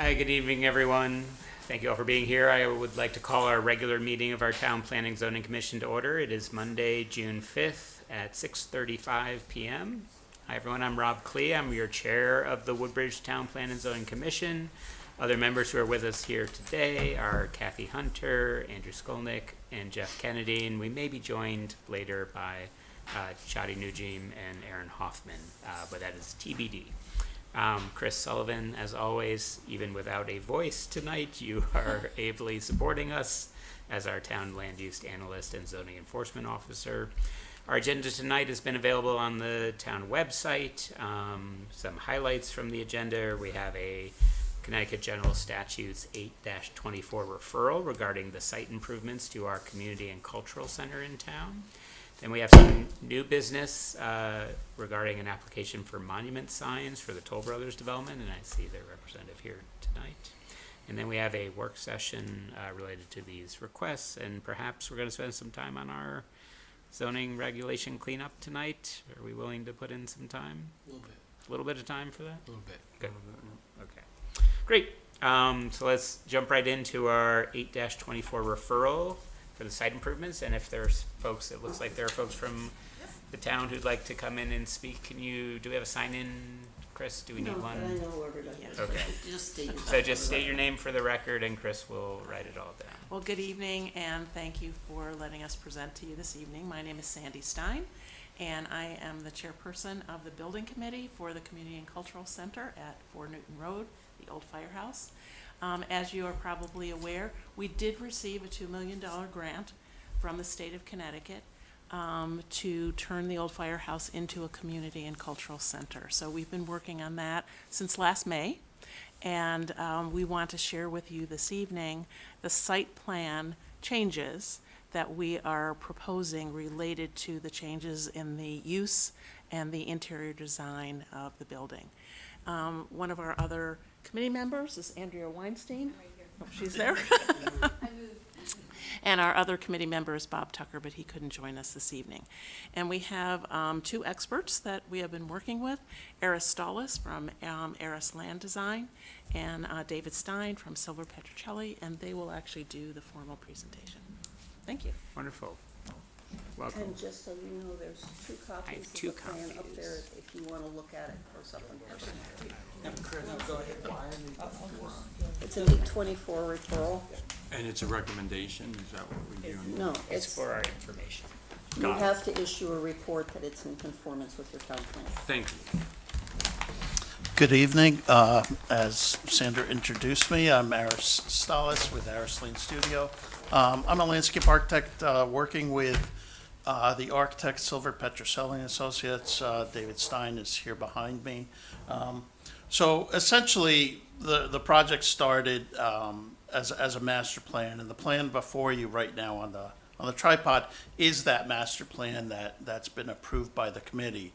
Hi, good evening, everyone. Thank you all for being here. I would like to call our regular meeting of our Town Planning Zoning Commission to order. It is Monday, June 5th at 6:35 p.m. Hi, everyone. I'm Rob Klee. I'm your chair of the Woodbridge Town Planning and Zoning Commission. Other members who are with us here today are Kathy Hunter, Andrew Skolnick, and Jeff Kennedy, and we may be joined later by Chadi Nujim and Aaron Hoffman, but that is TBD. Chris Sullivan, as always, even without a voice tonight, you are ably supporting us as our town land use analyst and zoning enforcement officer. Our agenda tonight has been available on the town website. Some highlights from the agenda: we have a Connecticut General Statutes 8-24 referral regarding the site improvements to our community and cultural center in town. Then we have some new business regarding an application for monument signs for the Toll Brothers development, and I see their representative here tonight. And then we have a work session related to these requests, and perhaps we're going to spend some time on our zoning regulation cleanup tonight. Are we willing to put in some time? A little bit. A little bit of time for that? A little bit. Good. Okay. Great. So let's jump right into our 8-24 referral for the site improvements, and if there's folks, it looks like there are folks from the town who'd like to come in and speak. Do we have a sign-in, Chris? Do we need one? No, but I know where everybody is. Okay. Just state your So just state your name for the record, and Chris will write it all down. Well, good evening, and thank you for letting us present to you this evening. My name is Sandy Stein, and I am the chairperson of the building committee for the Community and Cultural Center at 4 Newton Road, the old firehouse. As you are probably aware, we did receive a $2 million grant from the state of Connecticut to turn the old firehouse into a community and cultural center. So we've been working on that since last May, and we want to share with you this evening the site plan changes that we are proposing related to the changes in the use and the interior design of the building. One of our other committee members is Andrea Weinstein. Oh, she's there. And our other committee member is Bob Tucker, but he couldn't join us this evening. And we have two experts that we have been working with, Eris Stallis from Eris Land Design and David Stein from Silver Petrocelli, and they will actually do the formal presentation. Thank you. Wonderful. Welcome. And just so you know, there's two copies of two the plan up copies. there if you want to look at it close up in person. It's an 824 referral. And it's a recommendation, is that what we're doing? No, It's it's, for our information. you have to issue a report that it's in conformance with your town plan. Thank you. Good evening. As Sandra introduced me, I'm Aris Stallis with Aris Lane Studio. I'm a landscape architect working with the architect Silver Petrocelli and Associates. David Stein is here behind me. So essentially, the project started as a master plan, and the plan before you right now on the tripod is that master plan that's been approved by the committee.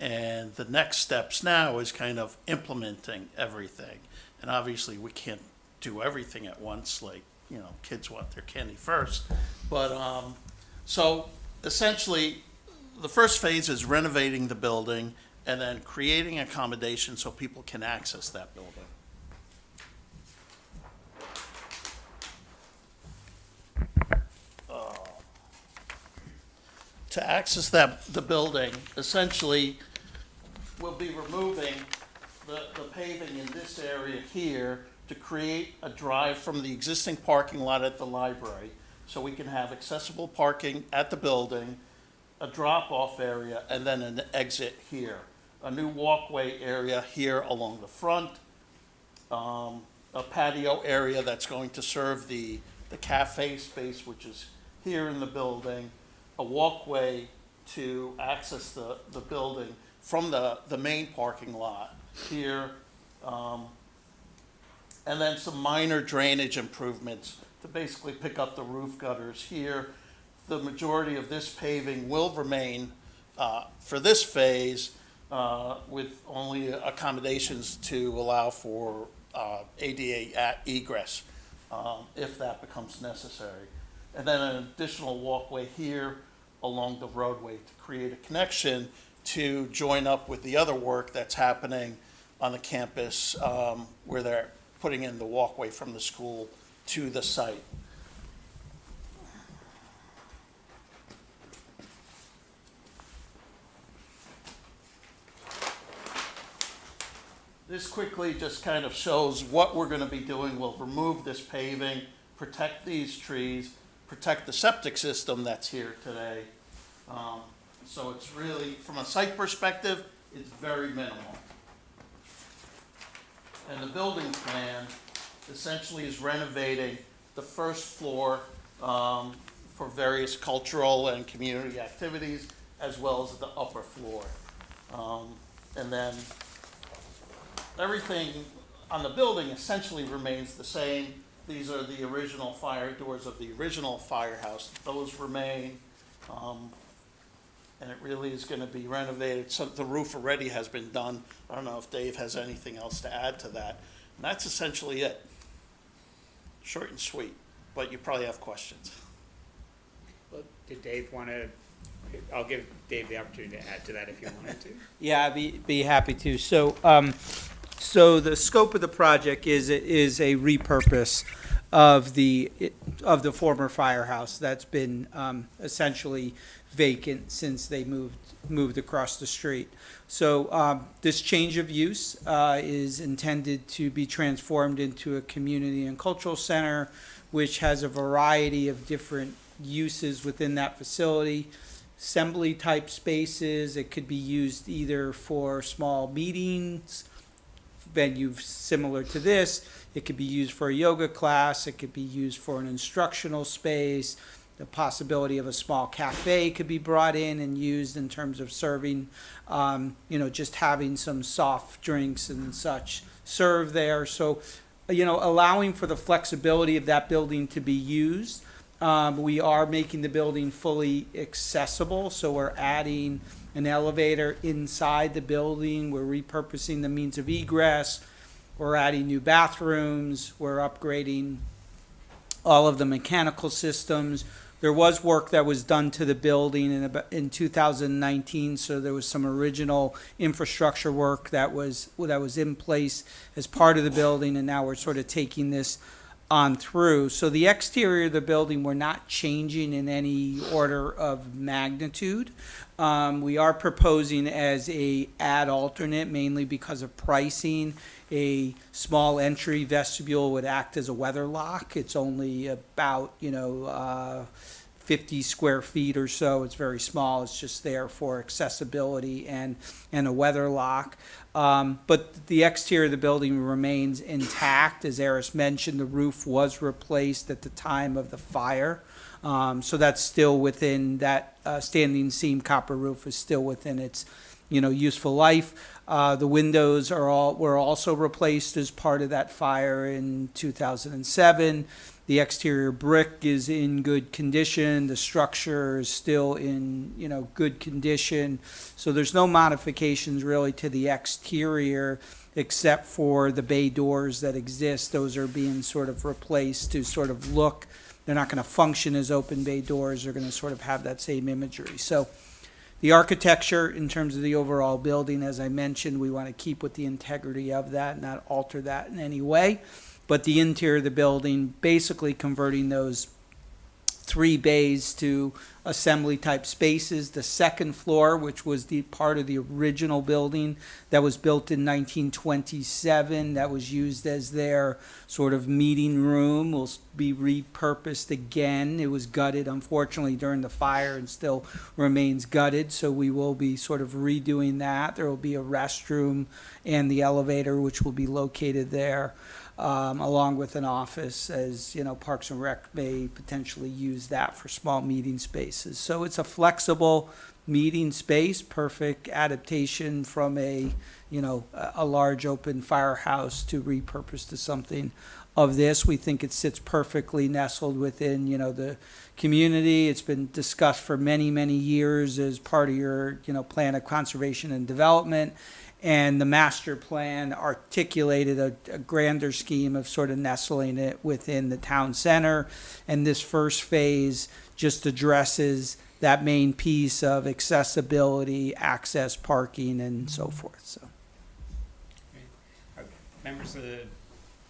And the next steps now is kind of implementing everything. And obviously, we can't do everything at once, like, kids want their candy first. But, so essentially, the first phase is renovating the building and then creating accommodation so people can access that building. To access the building, essentially, we'll be removing the paving in this area here to create a drive from the existing parking lot at the library, so we can have accessible parking at the building, a drop-off area, and then an exit here. A new walkway area here along the front, a patio area that's going to serve the cafe space, which is here in the building, a walkway to access the building from the main parking lot here, and then some minor drainage improvements to basically pick up the roof gutters here. The majority of this paving will remain for this phase with only accommodations to allow for ADA egress if that becomes necessary. And then an additional walkway here along the roadway to create a connection to join up with the other work that's happening on the campus where they're putting in the walkway from the school to the site. This quickly just kind of shows what we're going to be doing. We'll remove this paving, protect these trees, protect the septic system that's here today. So it's really, from a site perspective, it's very minimal. And the building plan essentially is renovating the first floor for various cultural and community activities, as well as the upper floor. And then everything on the building essentially remains the same. These are the original fire doors of the original firehouse. Those remain. And it really is going to be renovated. So the roof already has been done. I don't know if Dave has anything else to add to that. And that's essentially it. Short and sweet, but you probably have questions. Well, did Dave want to, I'll give Dave the opportunity to add to that if you wanted to. Yeah, I'd be happy to. So, so the scope of the project is a repurpose of the former firehouse that's been essentially vacant since they moved across the street. So this change of use is intended to be transformed into a community and cultural center, which has a variety of different uses within that facility. Assembly type spaces, it could be used either for small meetings, venues similar to this. It could be used for a yoga class. It could be used for an instructional space. The possibility of a small cafe could be brought in and used in terms of serving, just having some soft drinks and such served there. So, allowing for the flexibility of that building to be used. We are making the building fully accessible, so we're adding an elevator inside the building. We're repurposing the means of egress. We're adding new bathrooms. We're upgrading all of the mechanical systems. There was work that was done to the building in 2019, so there was some original infrastructure work that was in place as part of the building, and now we're sort of taking this on through. So the exterior of the building, we're not changing in any order of magnitude. We are proposing as a add alternate, mainly because of pricing, a small entry vestibule would act as a weather lock. It's only about, 50 square feet or so. It's very small. It's just there for accessibility and a weather lock. But the exterior of the building remains intact. As Eris mentioned, the roof was replaced at the time of the fire. So that's still within that standing seam copper roof is still within its, useful life. The windows were also replaced as part of that fire in 2007. The exterior brick is in good condition. The structure is still in, good condition. So there's no modifications really to the exterior except for the bay doors that exist. Those are being sort of replaced to sort of look. They're not going to function as open bay doors. They're going to sort of have that same imagery. So the architecture in terms of the overall building, as I mentioned, we want to keep with the integrity of that, not alter that in any way. But the interior of the building, basically converting those 3 bays to assembly type spaces. The second floor, which was the part of the original building that was built in 1927, that was used as their sort of meeting room, will be repurposed again. It was gutted, unfortunately, during the fire and still remains gutted, so we will be sort of redoing that. There will be a restroom and the elevator, which will be located there. Along with an office, as Parks and Rec may potentially use that for small meeting spaces. So it's a flexible meeting space, perfect adaptation from a large open firehouse to repurpose to something of this. We think it sits perfectly nestled within, the community. It's been discussed for many, many years as part of your, plan of conservation and development. And the master plan articulated a grander scheme of sort of nestling it within the town center. And this first phase just addresses that main piece of accessibility, access, parking, and so forth. So, Members of the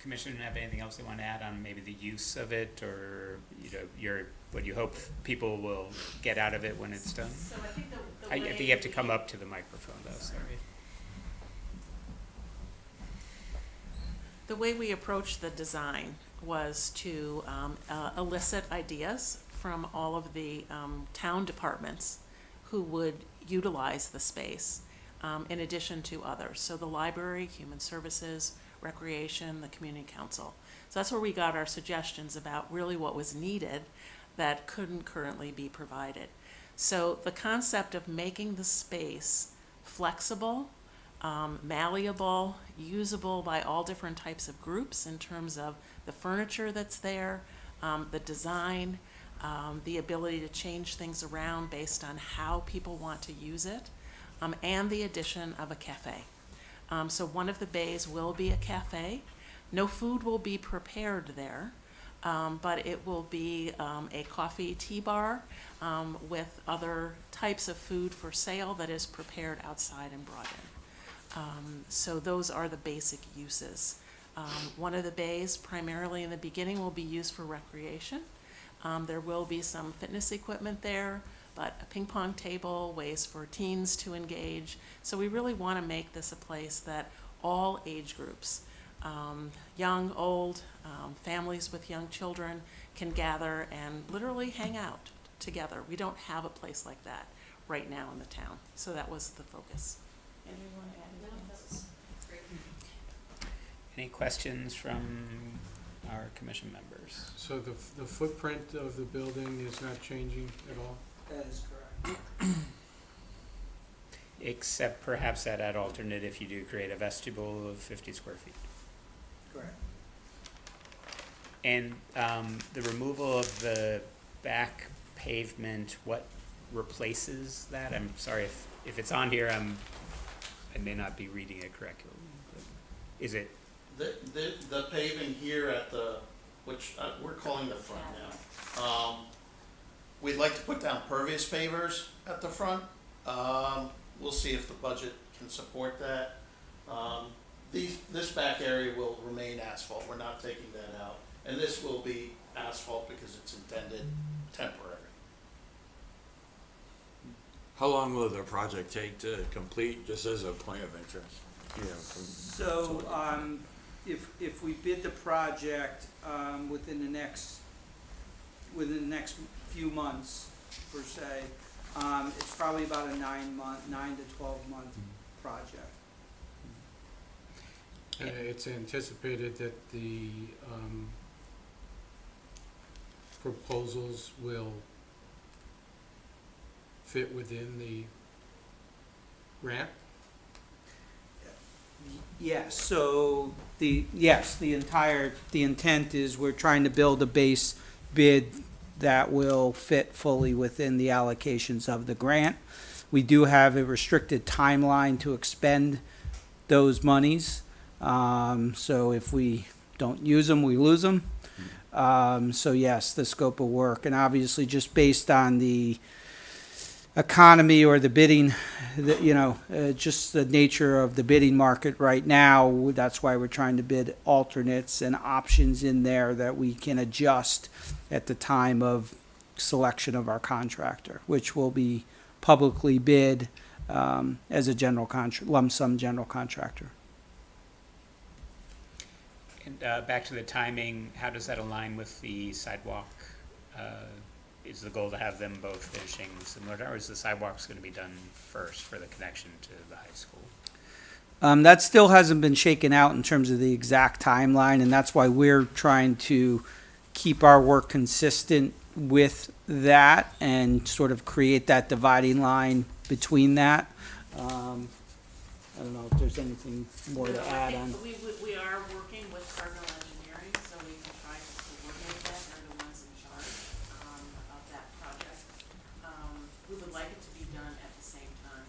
commission have anything else they want to add on maybe the use of it, or, you know, what you hope people will get out of it when it's done? So I think the I way think you have to come up to the microphone though, sorry. The way we approached the design was to elicit ideas from all of the town departments who would utilize the space, in addition to others. So the library, human services, recreation, the community council. So that's where we got our suggestions about really what was needed that couldn't currently be provided. So the concept of making the space flexible, malleable, usable by all different types of groups in terms of the furniture that's there, the design, the ability to change things around based on how people want to use it, and the addition of a cafe. So one of the bays will be a cafe. No food will be prepared there, but it will be a coffee tea bar with other types of food for sale that is prepared outside and brought in. So those are the basic uses. One of the bays, primarily in the beginning, will be used for recreation. There will be some fitness equipment there, but a ping pong table, ways for teens to engage. So we really want to make this a place that all age groups, young, old, families with young children can gather and literally hang out together. We don't have a place like that right now in the town. So that was the focus. Anyone add anything else? Any questions from our commission members? So the footprint of the building is not changing at all? That is correct. Except perhaps that alternate if you do create a vestibule of 50 square feet. Correct. And the removal of the back pavement, what replaces that? I'm sorry if it's on here, I may not be reading it correctly. But is it? The paving here at which we're calling the front now. We'd like to put down pervious pavers at the front. We'll see if the budget can support that. This back area will remain asphalt. We're not taking that out. And this will be asphalt because it's intended temporary. How long will the project take to complete, just as a point of interest? You know, So, if we bid the project, within the next few months, per se, it's probably about a 9 to 12 month project. And it's anticipated that the proposals will fit within the grant? Yes, so the intent is we're trying to build a base bid that will fit fully within the allocations of the grant. We do have a restricted timeline to expend those monies. So if we don't use them, we lose them. So yes, the scope of work, and obviously just based on the economy or the bidding, just the nature of the bidding market right now, that's why we're trying to bid alternates and options in there that we can adjust at the time of selection of our contractor, which will be publicly bid as a lump sum general contractor. And back to the timing, how does that align with the sidewalk? Is the goal to have them both finishing similar, or is the sidewalks going to be done first for the connection to the high school? That still hasn't been shaken out in terms of the exact timeline, and that's why we're trying to keep our work consistent with that and sort of create that dividing line between that. I don't know if there's anything more to add on. We are working with Cardinal Engineering, so we can try to coordinate that. They're the ones in charge of that project. We would like it to be done at the same time.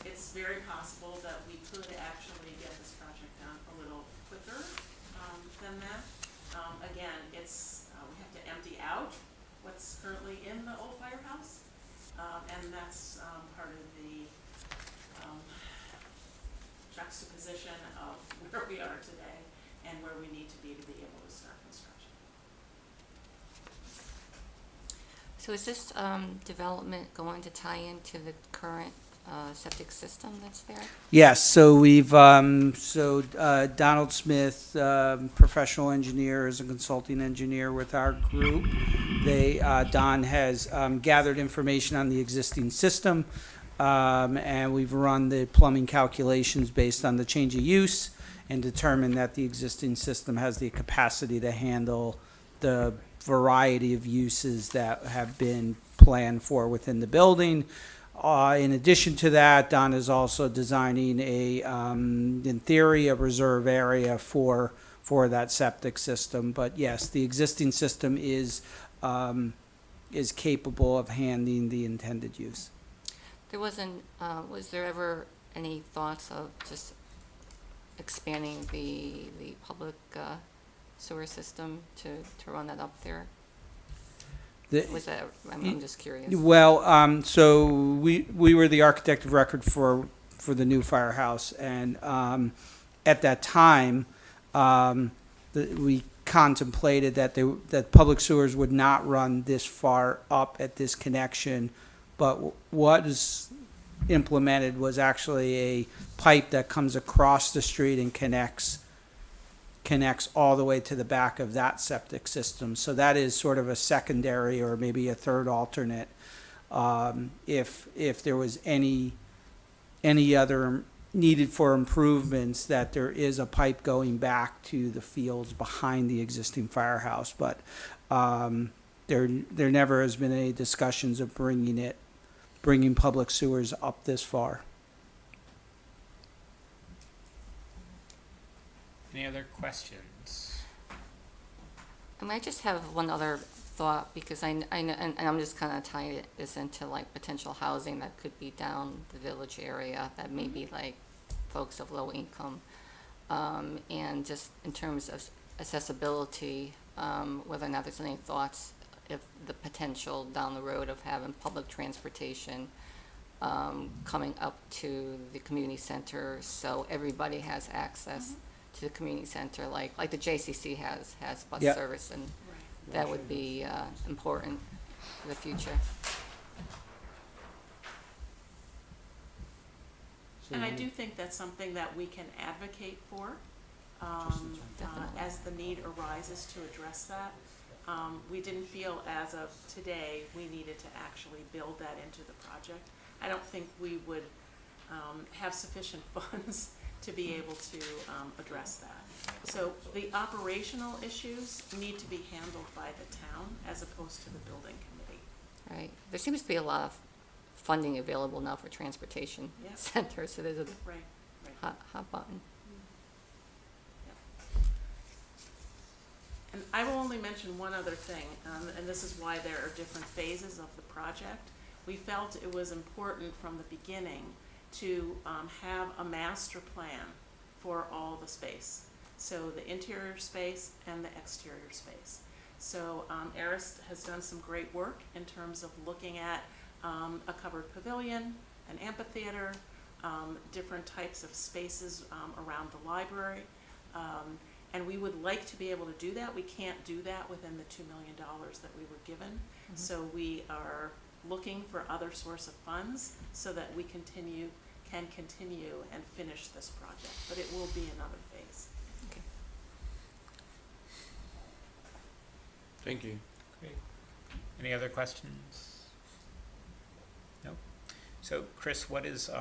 It's very possible that we could actually get this project done a little quicker than that. Again, we have to empty out what's currently in the old firehouse, and that's part of the juxtaposition of where we are today. and where we need to be able to start construction. So is this development going to tie into the current septic system that's there? Yes, so we've, Donald Smith, professional engineer, is a consulting engineer with our group. Don has gathered information on the existing system, and we've run the plumbing calculations based on the change of use and determined that the existing system has the capacity to handle the variety of uses that have been planned for within the building. In addition to that, Don is also designing in theory, a reserve area for that septic system. But yes, the existing system is capable of handling the intended use. There wasn't, was there ever any thoughts of just expanding the public sewer system to run that up there? Was that, I'm just curious. Well, so we were the architect of record for the new firehouse, and at that time, we contemplated that public sewers would not run this far up at this connection, but what is implemented was actually a pipe that comes across the street and connects all the way to the back of that septic system. So that is sort of a secondary or maybe a third alternate. If there was any other needed for improvements, that there is a pipe going back to the fields behind the existing firehouse. But there never has been any discussions of bringing public sewers up this far. Any other questions? I just have one other thought, because I know, and I'm just kind of tying this into like potential housing that could be down the village area, that may be like folks of low income. And just in terms of accessibility, whether or not there's any thoughts if the potential down the road of having public transportation coming up to the community center, so everybody has access to the community center, like the JCC has bus Yeah. service, and that would be important for the future. And I do think that's something that we can advocate for, Definitely. as the need arises to address that. We didn't feel as of today, we needed to actually build that into the project. I don't think we would have sufficient funds to be able to address that. So the operational issues need to be handled by the town as opposed to the building committee. Right. There seems to be a lot of funding available now for transportation Yeah. centers, so there's a Right. hot button. And I will only mention one other thing, and this is why there are different phases of the project. We felt it was important from the beginning to have a master plan for all the space. So the interior space and the exterior space. So Aris has done some great work in terms of looking at a covered pavilion, an amphitheater, different types of spaces around the library. And we would like to be able to do that. We can't do that within the $2 million that we were given. So we are looking for other source of funds so that we can continue and finish this project. But it will be another phase. Okay. Thank you. Great. Any other questions? Nope. So Chris, what is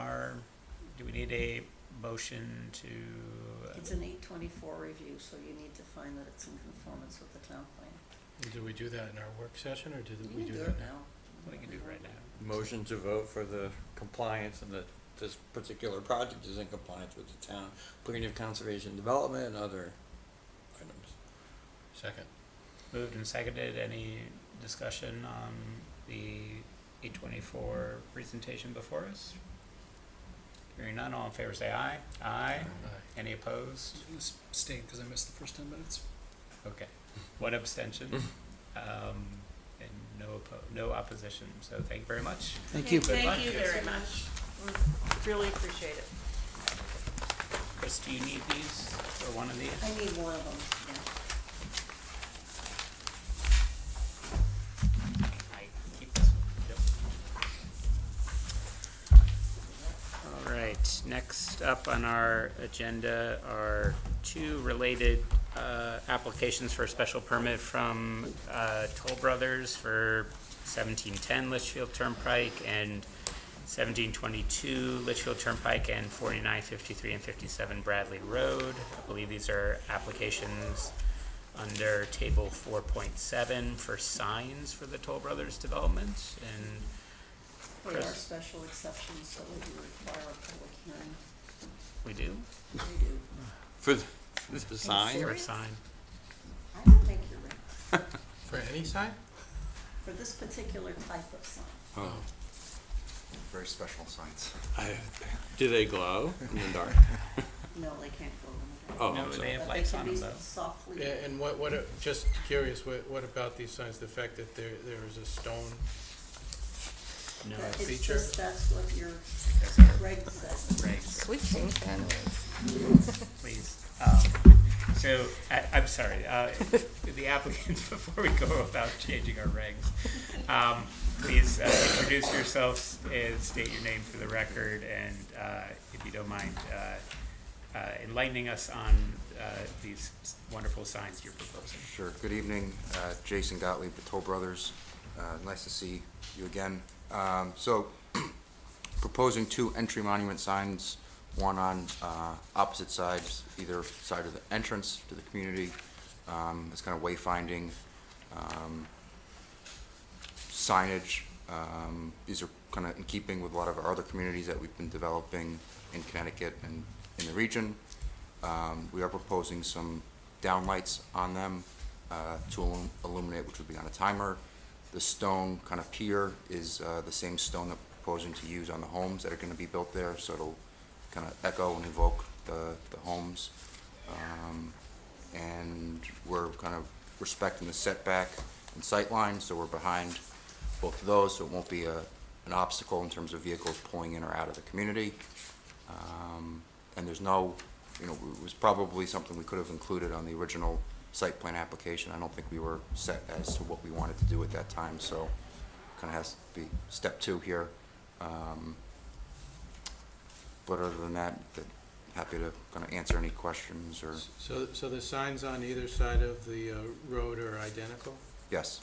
do we need a motion to? It's an 824 review, so you need to find that it's in conformance with the town plan. Do we do that in our work session, or did we You can do do that it now? now. We can do it right now. Motion to vote for the compliance and that this particular project is in compliance with the town plan of conservation development and other items. Second. Moved and seconded. Any discussion on the 824 presentation before us? Hearing none, all in favor say aye. Aye. Any opposed? Abstain because I missed the first 10 minutes. Okay. One abstention. And no opposition. So thank you very much. Thank you. Good luck. Thank you very much. We really appreciate it. Chris, do you need these, or one of these? I need one of them, yeah. I keep this one. Yep. All right, next up on our agenda are two related applications for a special permit from Toll Brothers for 1710 Litchfield Turnpike and 1722 Litchfield Turnpike and 49, 53, and 57 Bradley Road. I believe these are applications under table 4.7 for signs for the Toll Brothers development. And There are Chris? special exceptions, so we do require a public hearing. we do? We do. For the sign? For a Serious? sign. I don't think you're right. For any sign? For this particular type of sign. Oh. Very special signs. Do they glow in the dark? No, they can't go in the dark. Oh, No, I'm they sorry. have But lights they on can them be though. softly. Yeah, and just curious, what about these signs, the fact that there is a stone? No, That- it's It's feature? just, that's what your because of reg says. regs, We changed that anyways. please. So, I'm sorry, the applicants, before we go about changing our regs, please introduce yourselves and state your name for the record, and if you don't mind, enlightening us on these wonderful signs you're proposing. Sure. Good evening, Jason Gottlieb, the Toll Brothers. Nice to see you again. So, proposing two entry monument signs, one on opposite sides, either side of the entrance to the community. It's kind of wayfinding signage. These are kind of in keeping with a lot of our other communities that we've been developing in Connecticut and in the region. We are proposing some downlights on them to illuminate, which would be on a timer. The stone kind of pier is the same stone that we're proposing to use on the homes that are going to be built there, so it'll kind of echo and evoke the homes. And we're kind of respecting the setback and sight line, so we're behind both of those, so it won't be an obstacle in terms of vehicles pulling in or out of the community. And there's no, it was probably something we could have included on the original site plan application. I don't think we were set as to what we wanted to do at that time, so kind of has to be step two here. But other than that, happy to kind of answer any questions or, So the signs on either side of the road are identical? yes,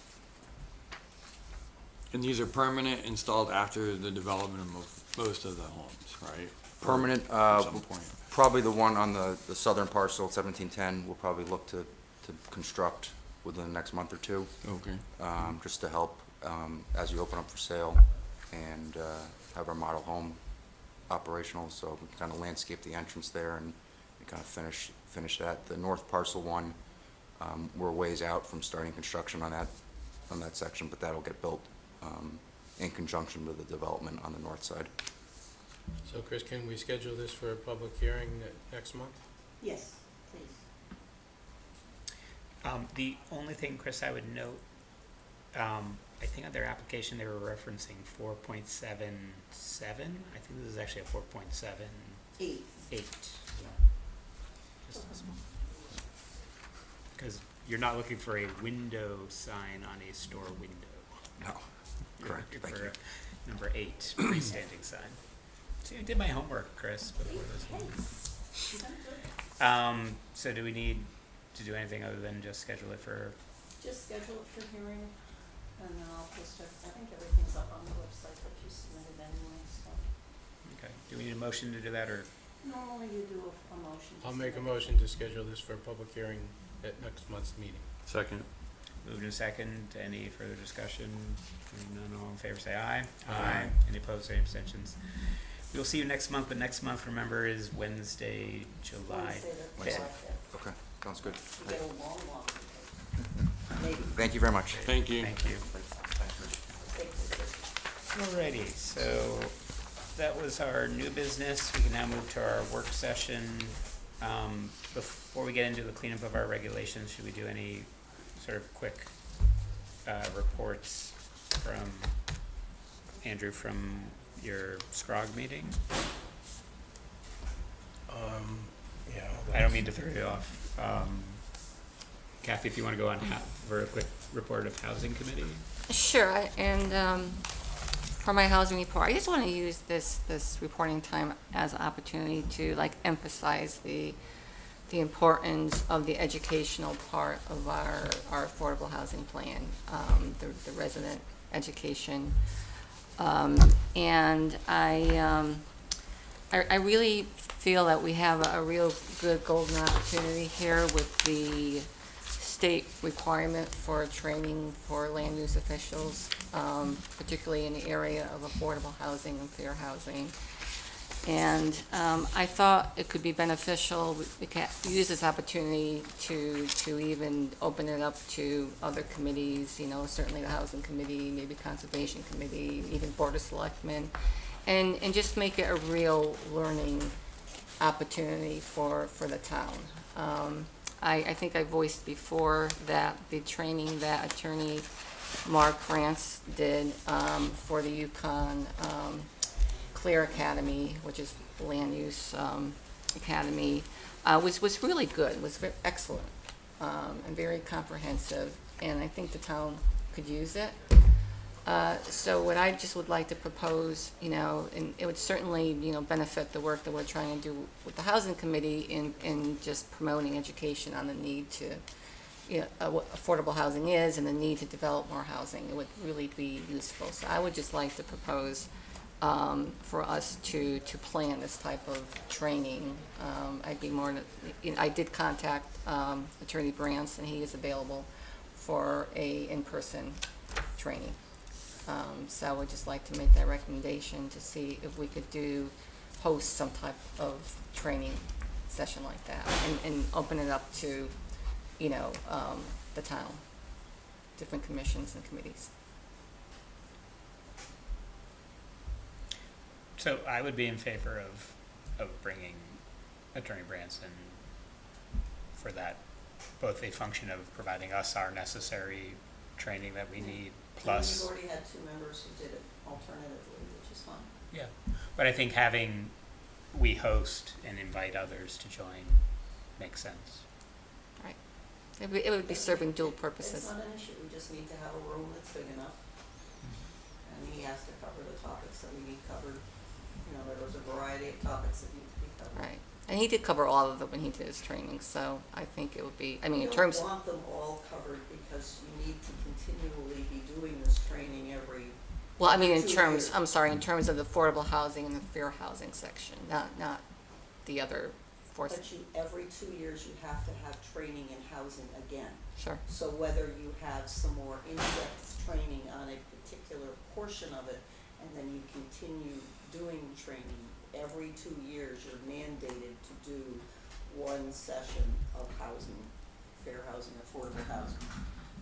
And these are permanent, installed after the development of most of the homes, right? permanent, At some point. probably the one on the southern parcel, 1710, we'll probably look to construct within the next month or two, Okay. just to help as we open up for sale and have our model home operational, so we can kind of landscape the entrance there and kind of finish that. The north parcel one, we're ways out from starting construction on that section, but that'll get built in conjunction with the development on the north side. So Chris, can we schedule this for a public hearing next month? Yes, please. The only thing, Chris, I would note, I think on their application, they were referencing 4.77. I think this is actually a 4.78. 8. Because you're not looking for a window sign on a store window. No, You're correct, looking thank for you. a number 8 freestanding sign. See, I did my homework, Chris, before this one. You done good. So do we need to do anything other than just schedule it for, Just schedule it for hearing, and then I'll post it. I think everything's up on the website that you submitted anyway, so. okay, do we need a motion to do that, or? Normally you do a motion. to I'll make a submit. motion to schedule this for a public hearing at next month's meeting. Second. Moved in second, any further discussion? Hearing none, all in favor say aye. Aye. Any opposed, any abstentions? We'll see you next month, but next month, remember, is Wednesday, July Wednesday the fifth. July 5th. Okay, sounds good. You get a long walk. Maybe. Thank you very much. Thank you. Thank you. Alrighty, so that was our new business. We can now move to our work session. Before we get into the cleanup of our regulations, should we do any sort of quick reports from Andrew from your SCROG meeting? Yeah, I don't mean to throw you off. Kathy, if you want to go on for a quick report of Housing Committee. Sure, for my housing report, I just want to use this reporting time as an opportunity to like emphasize the importance of the educational part of our affordable housing plan, the resident education. And I really feel that we have a real good golden opportunity here with the state requirement for training for land use officials, particularly in the area of affordable housing and fair housing. And I thought it could be beneficial, we could use this opportunity to even open it up to other committees, you know, certainly the Housing Committee, maybe Conservation Committee, even Board of Selectmen, and just make it a real learning opportunity for the town. I think I voiced before that the training that Attorney Mark Rance did for the Yukon Clear Academy, which is land use academy, was really good, was excellent, and very comprehensive, and I think the town could use it. So what I just would like to propose, you know, and it would certainly, you know, benefit the work that we're trying to do with the Housing Committee in just promoting education on the need to, you know, what affordable housing is and the need to develop more housing. It would really be useful. So I would just like to propose for us to plan this type of training. I'd be more, you know, I did contact Attorney Brance, and he is available for a in-person training. So I would just like to make that recommendation to see if we could host some type of training session like that and open it up to, you know, the town, different commissions and committees. So I would be in favor of bringing Attorney Branson for that, both a function of providing us our necessary training that we need, plus. You've already had 2 members who did it alternatively, which is fine. Yeah, but I think we host and invite others to join makes sense. Right. It would be serving dual purposes. It's not an issue, we just need to have a room that's big enough. And he has to cover the topics that we need covered. You know, there was a variety of topics that need to be covered. Right. And he did cover all of them when he did his training, so I think it would be, I mean, in You terms. don't want them all covered because you need to continually be doing this training every. Well, I mean, in 2 terms, years. I'm sorry, in terms of the affordable housing and the fair housing section, not the other forces. But every 2 years, you have to have training in housing again. Sure. So whether you have some more in-depth training on a particular portion of it, and then you continue doing training, every 2 years, you're mandated to do 1 session of housing, fair housing, affordable housing,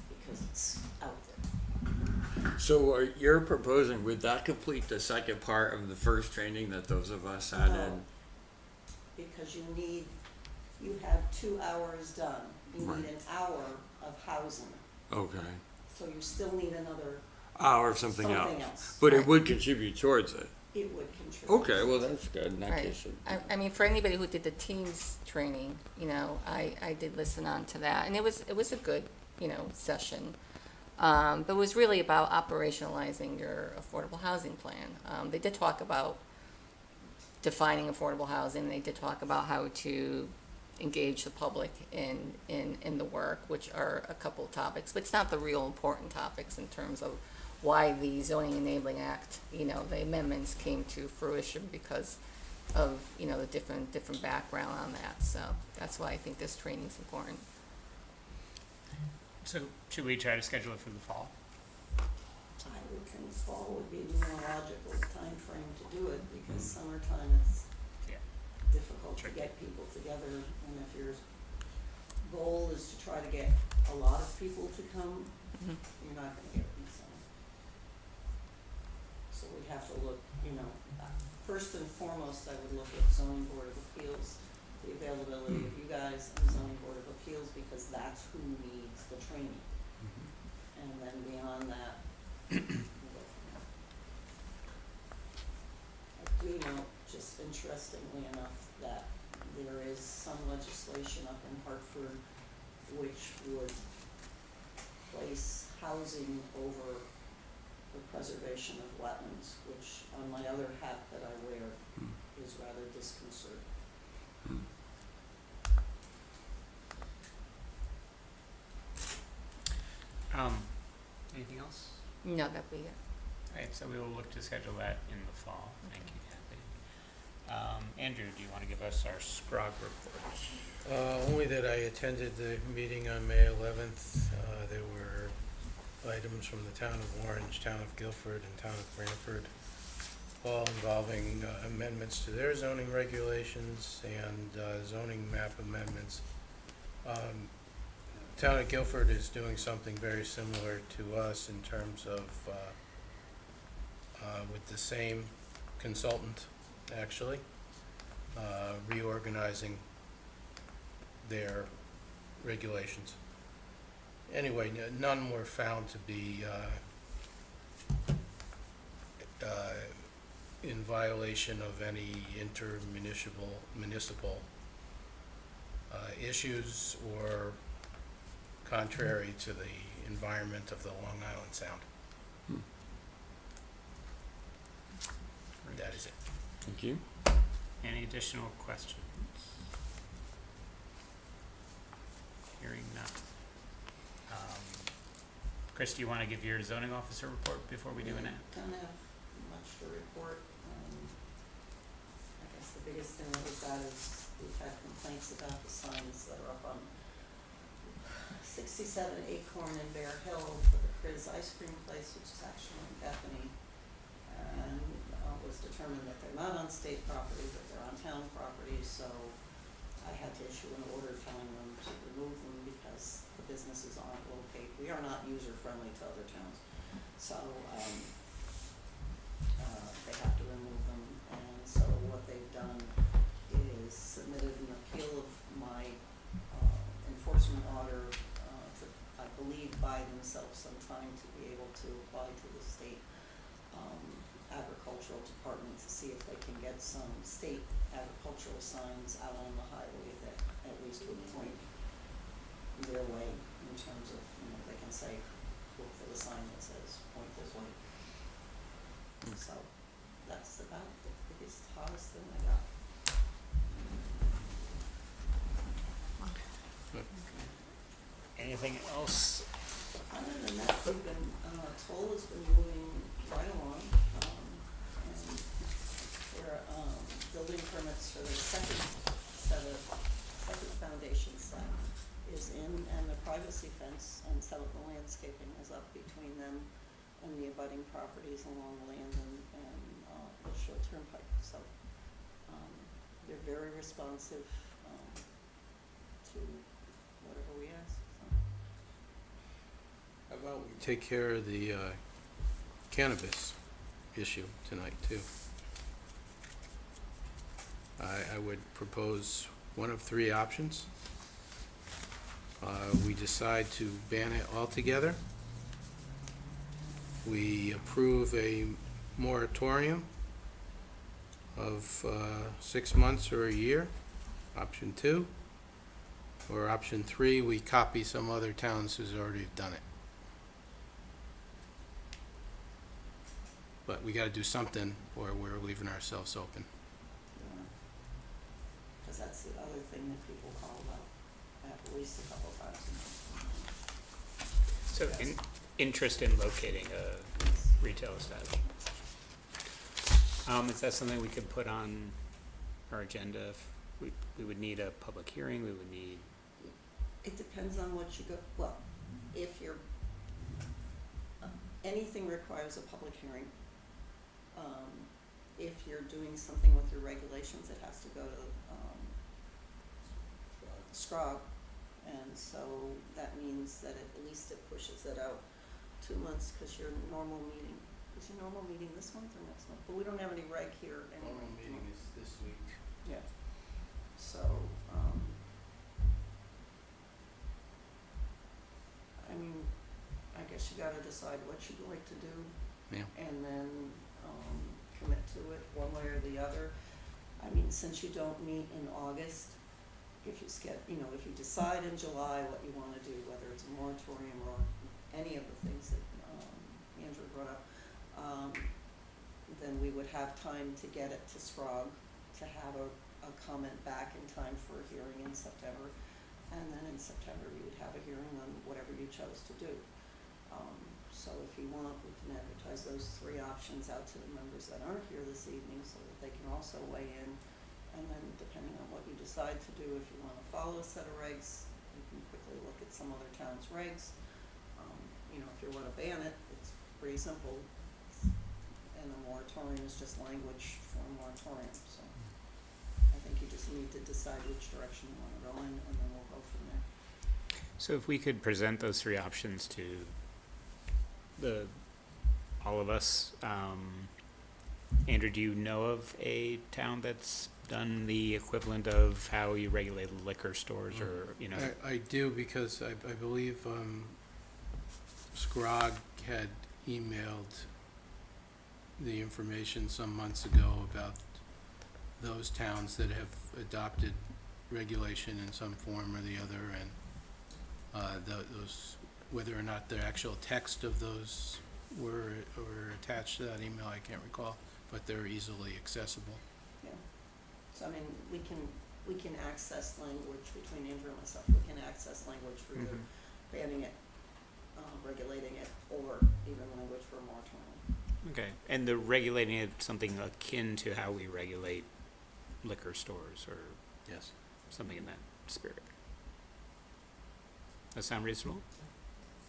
because it's out there. So you're proposing, would that complete the second part of the first training that those of us had No. in? Because you have 2 hours done. You Right. need an hour of housing, Okay. so you still need another, Or something something else. else. But it would contribute towards it. It would contribute. Okay, well, that's good in that Right. case. I mean, for anybody who did the Teams training, you know, I did listen on to that, and it was a good, you know, session. But it was really about operationalizing your affordable housing plan. They did talk about defining affordable housing. They did talk about how to engage the public in the work, which are a couple of topics, but it's not the real important topics in terms of why the Zoning Enabling Act, you know, the amendments came to fruition because of, you know, the different background on that. So that's why I think this training is important. So should we try to schedule it for the fall? I would think fall would be the more logical time frame to do it, because summertime it's Yeah. difficult to Tricky. get people together, and if your goal is to try to get a lot of people to come, Mhm. you're not gonna get them, so we have to look, you know, first and foremost, I would look at zoning board of appeals, the availability of you guys and zoning board of appeals, because that's who needs the training. And then beyond that, we'll go from there. I do know, just interestingly enough, that there is some legislation up in Hartford which would place housing over the preservation of wetlands, which on my other hat that I wear is rather disconcerting. Anything else? No, that'd be it. All right, so we will look to schedule that in the fall. Thank you, Kathy. Andrew, do you want to give us our SCROG report? Only that I attended the meeting on May 11th. There were items from the town of Orange, town of Guilford, and town of Branford, all involving amendments to their zoning regulations and zoning map amendments. Town of Guilford is doing something very similar to us in terms of, with the same consultant, actually, reorganizing their regulations. Anyway, none were found to be in violation of any municipal issues or contrary to the environment of the Long Island Sound. That is it. Thank you. Any additional questions? Hearing none. Chris, do you want to give your zoning officer report before we do an ad? Don't have much to report. I guess the biggest thing that we've got is we've had complaints about the signs that are up on 67 Acorn and Bear Hill for the Criz Ice Cream Place, which is actually in Bethany. And it was determined that they're not on state property, but they're on town property, so I had to issue an order telling them to remove them because the businesses aren't located. We are not user-friendly to other towns, so they have to remove them. And so what they've done is submitted an appeal of my enforcement order to, I believe, buy themselves some time to be able to apply to the state agricultural department to see if they can get some state agricultural signs out on the highway that at least would point their way in terms of, they can say, look for the sign that says point this way. So that's about the biggest, hottest thing I got. Anything else? Other than that, we've been, toll has been moving right along, and there are, building permits for the second foundation set is in, and the privacy fence and some of the landscaping is up between them and the abutting properties along land and the Shore Turnpike, so, they're very responsive, to whatever we ask, so. How about we take care of the cannabis issue tonight, too? I would propose one of three options. We decide to ban it altogether. We approve a moratorium of 6 months or a year, option 2. Or option 3, we copy some other towns who's already done it. But we gotta do something, or we're leaving ourselves open. Because that's the other thing that people call about at least a couple times a month. So interest in locating a retail establishment. Is that something we could put on our agenda? If we would need a public hearing, we would need. It depends on what you go, well, if you're, anything requires a public hearing. If you're doing something with your regulations, it has to go to, SCROG. And so that means that at least it pushes it out 2 months, because your normal meeting, is your normal meeting this month or next month? But we don't have any reg here anyway. Normal meeting is this week. Yeah. So, I mean, I guess you gotta decide what you'd like to do. Yeah. And then, commit to it one way or the other. I mean, since you don't meet in August, if you if you decide in July what you wanna do, whether it's a moratorium or any of the things that, Andrew brought up, then we would have time to get it to SCROG, to have a comment back in time for a hearing in September. And then in September, you would have a hearing on whatever you chose to do. So if you want, we can advertise those three options out to the members that aren't here this evening so that they can also weigh in. And then depending on what you decide to do, if you want to follow a set of regs, you can quickly look at some other towns' regs. If you want to ban it, it's pretty simple. And a moratorium is just language for a moratorium, so I think you just need to decide which direction you want to go in, and then we'll go from there. So if we could present those three options to all of us, Andrew, do you know of a town that's done the equivalent of how you regulate liquor stores or, I do, because I believe SCROG had emailed the information some months ago about those towns that have adopted regulation in some form or the other, and those, whether or not the actual text of those were attached to that email, I can't recall, but they're easily accessible. Yeah, so I mean, we can access language between Andrew and myself, we can access language for either banning it, regulating it, or even language for a moratorium. okay, and the regulating it something akin to how we regulate liquor stores or Yes. something in that spirit. That sound reasonable?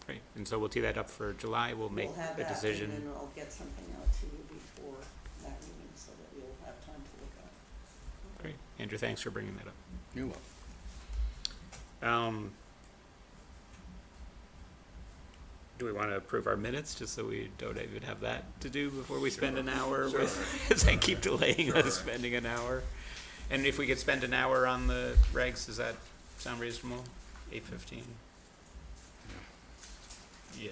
Great, and so we'll tee that up for July, we'll make We'll have a that, decision. and then I'll get something out to you before that meeting so that you'll have time to look at it. Great, Andrew, thanks for bringing that up. You're welcome. Do we want to approve our minutes, just so we don't even have that to do before we spend an hour Sure. with, as I keep delaying us spending an hour? And if we could spend an hour on the regs, does that sound reasonable? 8:15? Yeah.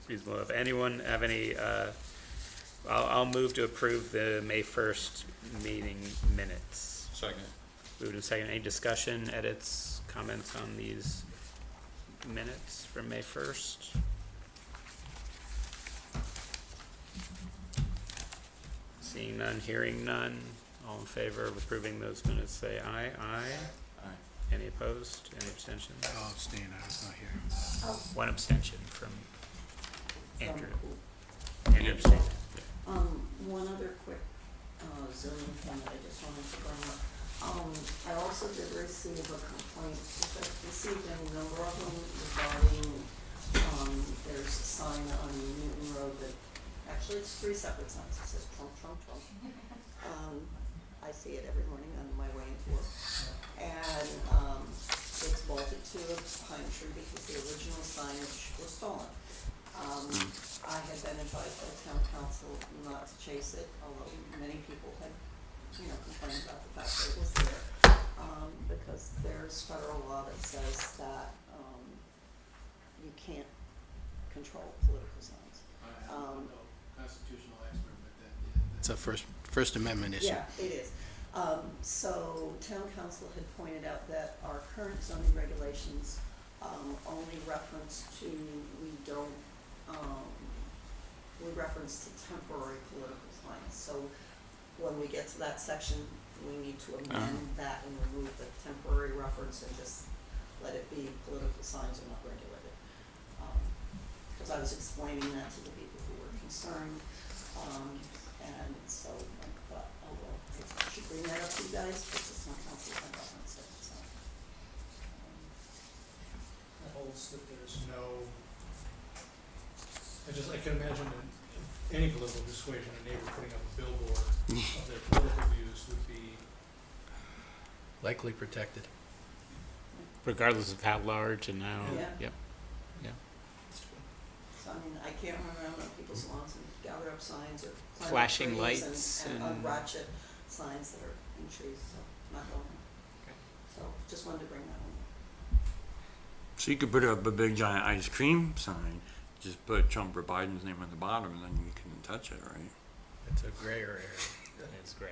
Reasonable. If anyone have any, I'll move to approve the May 1st meeting minutes. Second. Moved and second. Any discussion, edits, comments on these minutes from May 1st? Seeing none, hearing none. All in favor of approving those minutes, say aye. Aye. Aye. Any opposed? Any abstentions? I'll abstain, I was not here. One abstention from Andrew. From Andrew abstained. one other quick, zoning thing that I just wanted to bring up. I also did receive a complaint, which I received a number of them regarding, there's a sign on Newton Road that, actually it's 3 separate signs, it says trunk, trunk, trunk. I see it every morning on my way into work. And, it's bolted to a pine tree because the original signage was stolen. I had been advised by town council not to chase it, although many people had, complained about the fact that it was there. Because there's federal law that says that, you can't control political signs. I'm no constitutional expert, but it's a First Amendment issue. Yeah, it is. So town council had pointed out that our current zoning regulations, only reference to, we reference to temporary political signs. So when we get to that section, we need to amend that and remove the temporary reference and just let it be political signs are not regulated. Cause I was explaining that to the people who were concerned, and so I thought, oh, well, I should bring that up to you guys, because it's not council had referenced it, so. That holds that there's no, I can imagine in any political persuasion, a neighbor putting up a billboard of their political views would be, Likely protected. Regardless of how large and how, Yeah. yep. So I mean, I can't run around on people's lawns and gather up signs or climb up Flashing trees lights and and- ratchet signs that are in trees, so not going. Okay. So just wanted to bring that one up. So you could put up a big giant ice cream sign, just put Trump or Biden's name on the bottom, and then you couldn't touch it, right? It's a grayer area. It's great.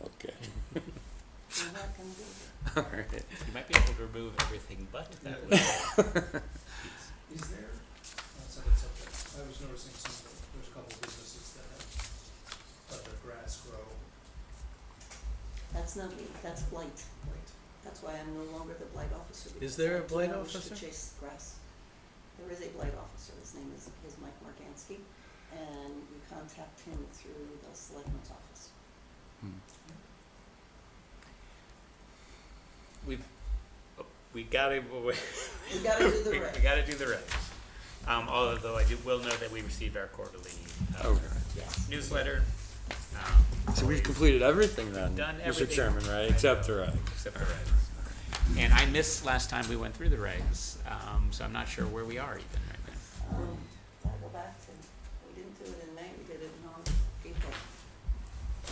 Okay. You're not gonna do it. All right. You might be able to remove everything but that little piece. Is there, so that's okay, I was noticing there's a couple of businesses that have let their grass grow That's not me, that's blight. late. That's why I'm no longer the blight officer. Is because there I a blight do not wish officer? to chase grass. There is a blight officer, his name is Mike Margansky, and you contact him through the selectman's office. We gotta, We gotta do the we reg. gotta do the regs. Although will note that we received our quarterly Okay. Yes. newsletter. So we've completed everything then, Done Mr. everything. Chairman, right? Except the reg. Except the regs. And I missed last time we went through the regs, so I'm not sure where we are even right now. I'll go back to, we didn't do it in May, we did it in April.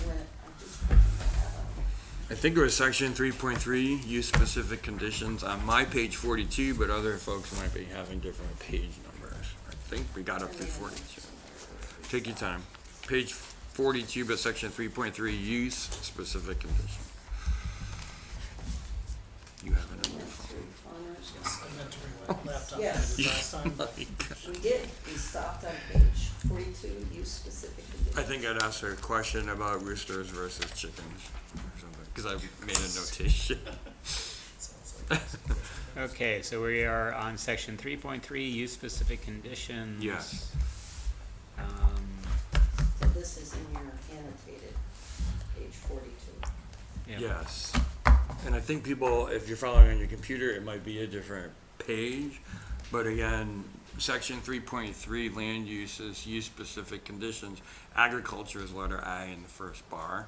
When, I just, I have I think it was section 3.3, use-specific conditions on my page 42, but other folks might be having different page numbers. I think we got up to 42. Take your time. Page 42, but section 3.3, use-specific conditions. You have it on your went phone. through Farmers. I meant to bring my laptop Yes. last time, but We did, we stopped on page 42, use specific conditions. I think I'd ask her a question about roosters versus chickens or something, because I made a notation. sounds like it's- Okay, so we are on section 3.3, use-specific conditions. Yes. So this is in your annotated, page 42. Yeah. Yes. And I think people, if you're following on your computer, it might be a different page. But again, section 3.3, land uses, use-specific conditions, agriculture is letter I in the first bar.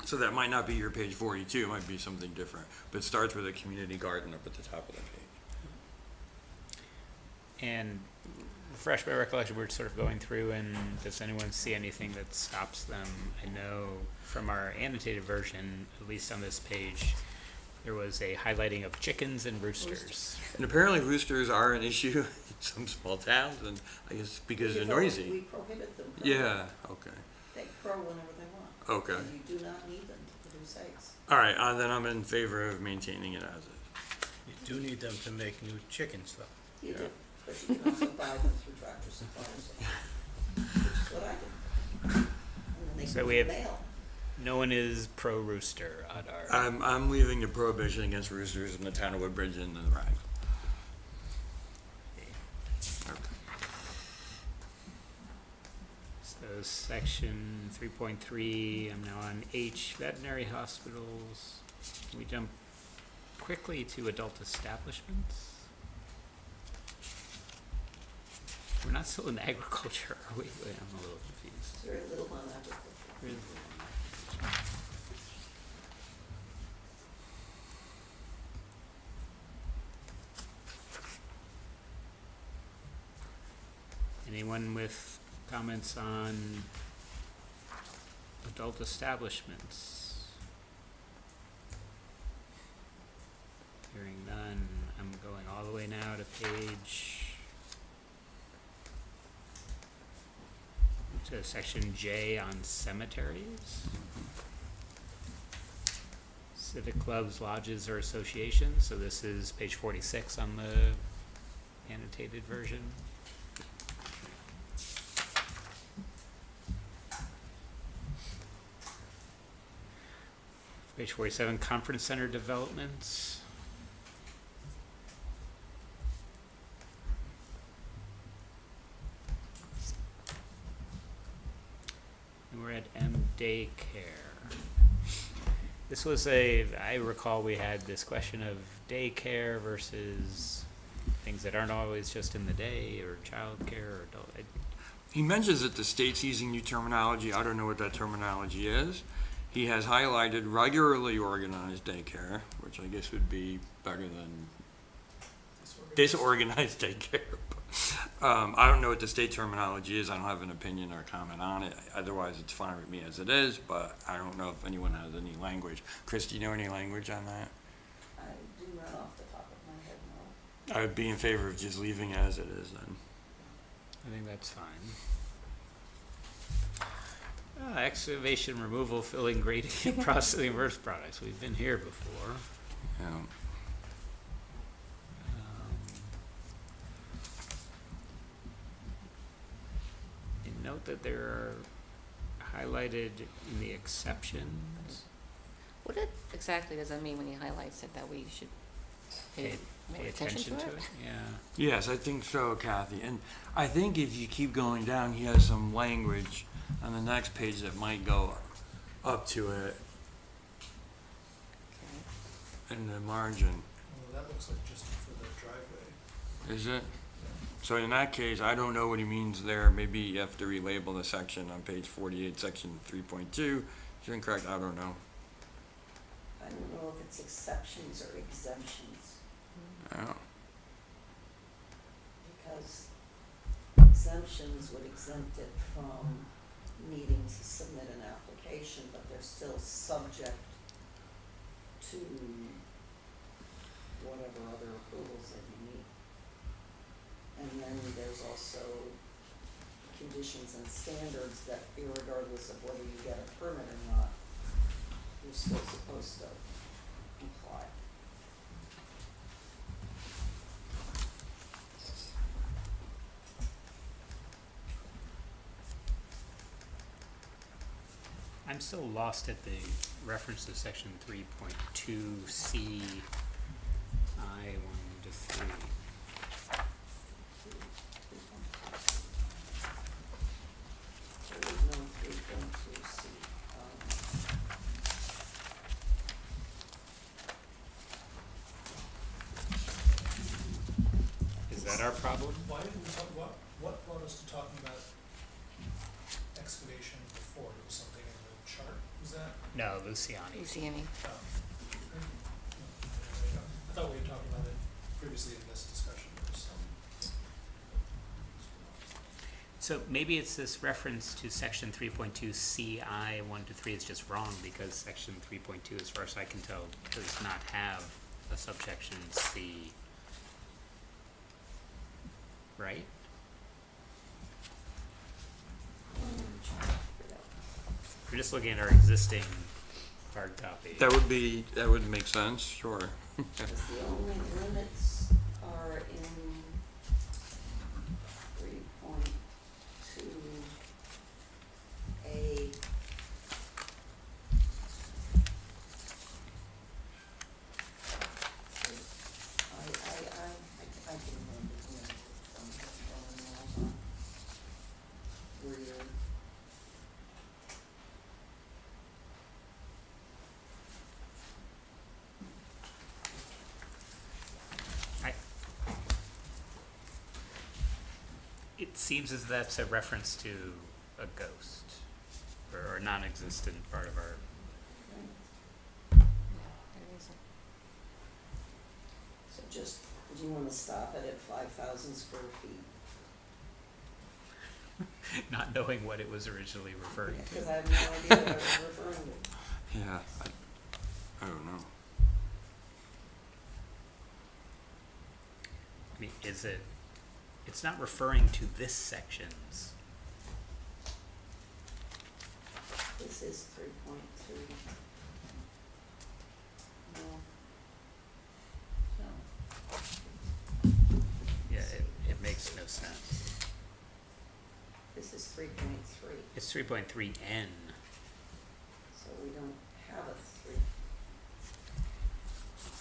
So that might not be your page 42, it might be something different. But it starts with a community garden up at the top of the page. And refresh my recollection, we're sort of going through, and does anyone see anything that stops them? I know from our annotated version, at least on this page, there was a highlighting of chickens and roosters. And apparently roosters are an issue in some small towns, and I guess because they're We noisy. prohibit them. from- Yeah, okay. They crow whenever they want. Okay. And you do not need them to produce eggs. All right, then I'm in favor of maintaining it as is. You do need them to make new chickens, though. You Yeah. do, but you can also buy them through Tractor Supply or something, which is what I do. And then they So come we in the have- mail. No one is pro-rooster on our, I'm leaving the prohibition against roosters in the town of Woodbridge in the rag. so section 3.3, I'm now on H, veterinary hospitals. Can we jump quickly to adult establishments? We're not still in agriculture, are we? Wait, I'm a little confused. It's very little on agriculture. Where is it? Anyone with comments on adult establishments? Hearing none, I'm going all the way now to section J on cemeteries. Civic clubs, lodges, or associations, so this is page 46 on the annotated version. Page 47, conference center developments. And we're at M daycare. This was I recall we had this question of daycare versus things that aren't always just in the day, or childcare, or adult. He mentions that the state's using new terminology. I don't know what that terminology is. He has highlighted regularly organized daycare, which I guess would be better than disorganized daycare. I don't know what the state terminology is. I don't have an opinion or comment on it. Otherwise, it's fine with me as it is, but I don't know if anyone has any language. Chris, do you know any language on that? I do not off the top of my head, no. I would be in favor of just leaving it as it is then. I think that's fine. excavation, removal, filling, grading, and processing of earth products. We've been here before. Yeah. And note that there are highlighted in the exceptions. Exactly does that mean when he highlights it that we should pay more Pay attention to it? Yeah. Yes, I think so, Kathy. And I think if you keep going down, he has some language on the next page that might go up to it Okay. in the margin. Well, that looks like just for the driveway. Is it? So in that case, I don't know what he means there. Maybe you have to relabel the section on page 48, section 3.2. If you're incorrect, I don't know. I don't know if it's exceptions or exemptions, Yeah. because exemptions would exempt it from needing to submit an application, but they're still subject to whatever other approvals that you need. And then there's also conditions and standards that irregardless of whether you get a permit or not, you're still supposed to comply. I'm still lost at the reference to section 3.2C I 1 to 3. There is no 3.2C. Is that our problem? Why didn't we talk, what brought us to talking about excavation before? There was something in the chart, was that? No, Luciani. You see any? Oh. I thought we had talked about it previously in this discussion, there was some. So maybe it's this reference to section 3.2 CI 1 to 3 is just wrong because section 3.2, as far as I can tell, does not have a subsection C. Right? We're just looking at our existing hard copy. That would make sense, sure. Because the only limits are in 3.2A. I can remember, from where you're. It seems as that's a reference to a ghost or a non-existent part of our. Yeah, there isn't. So just, do you wanna stop it at 5,000 square feet? Not knowing what it was originally referring to. Because I have no idea what I was referring to. Yeah, I don't know. I mean, is it? It's not referring to this section's. This is 3.3. No. Yeah, it makes no sense. This is 3.3, It's 3.3N. so we don't have a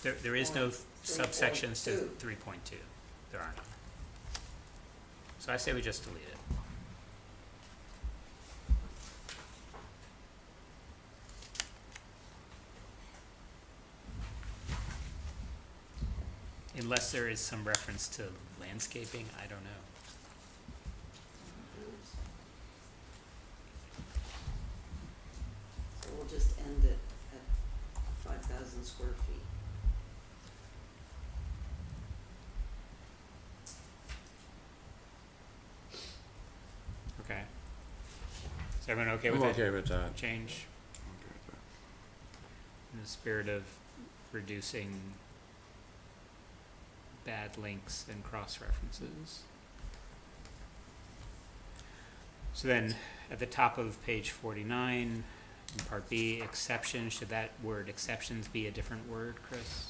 3. There is no 3.2. subsections to 3.2. There are none. So I say we just delete it. Unless there is some reference to landscaping, I don't know. So we'll just end it at 5,000 square feet. Okay. Is everyone okay with I'm that okay with that. change? Okay with that. In the spirit of reducing bad links and cross references. So then, At the top of page 49, in part B, exception, should that word exceptions be a different word, Chris?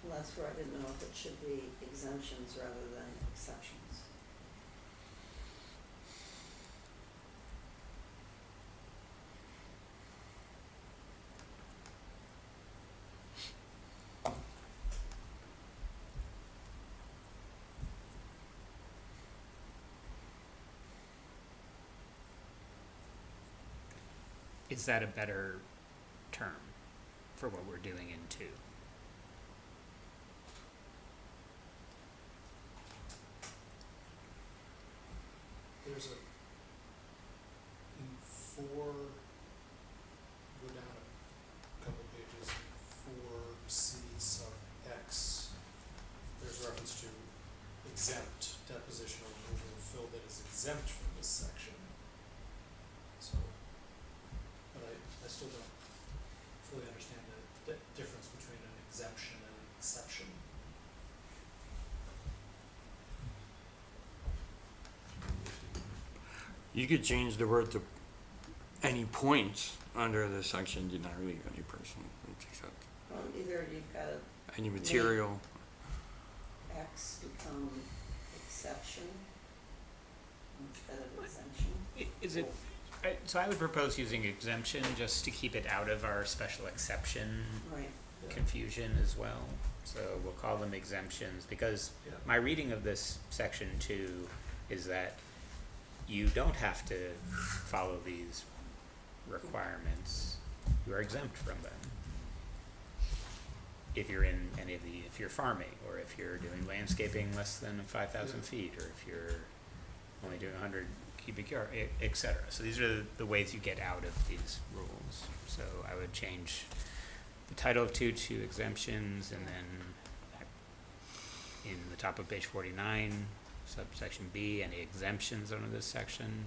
Well, that's where I didn't know if it should be exemptions rather than exceptions. Is that a better term for what we're doing in 2? There's a, in 4, go down a couple pages, 4C sub X, there's reference to exempt deposition or removal of fill that is exempt from this section. So, but I still don't fully understand the difference between an exemption and an exception. You could change the word to any points under this section, did not leave any personal, except Either you've got a any material. X become exception instead of exemption. Is it, so I would propose using exemption just to keep it out of our special exception Right. confusion as well. So we'll call them exemptions, because Yeah. my reading of this section 2 is that you don't have to follow these requirements. You are exempt from them. If you're in any of the, if you're farming, or if you're doing landscaping less than 5,000 feet, or if you're only doing 100 cubic yard, et cetera. So these are the ways you get out of these rules. So I would change the title of 2 to exemptions, and then in the top of page 49, subsection B, any exemptions under this section.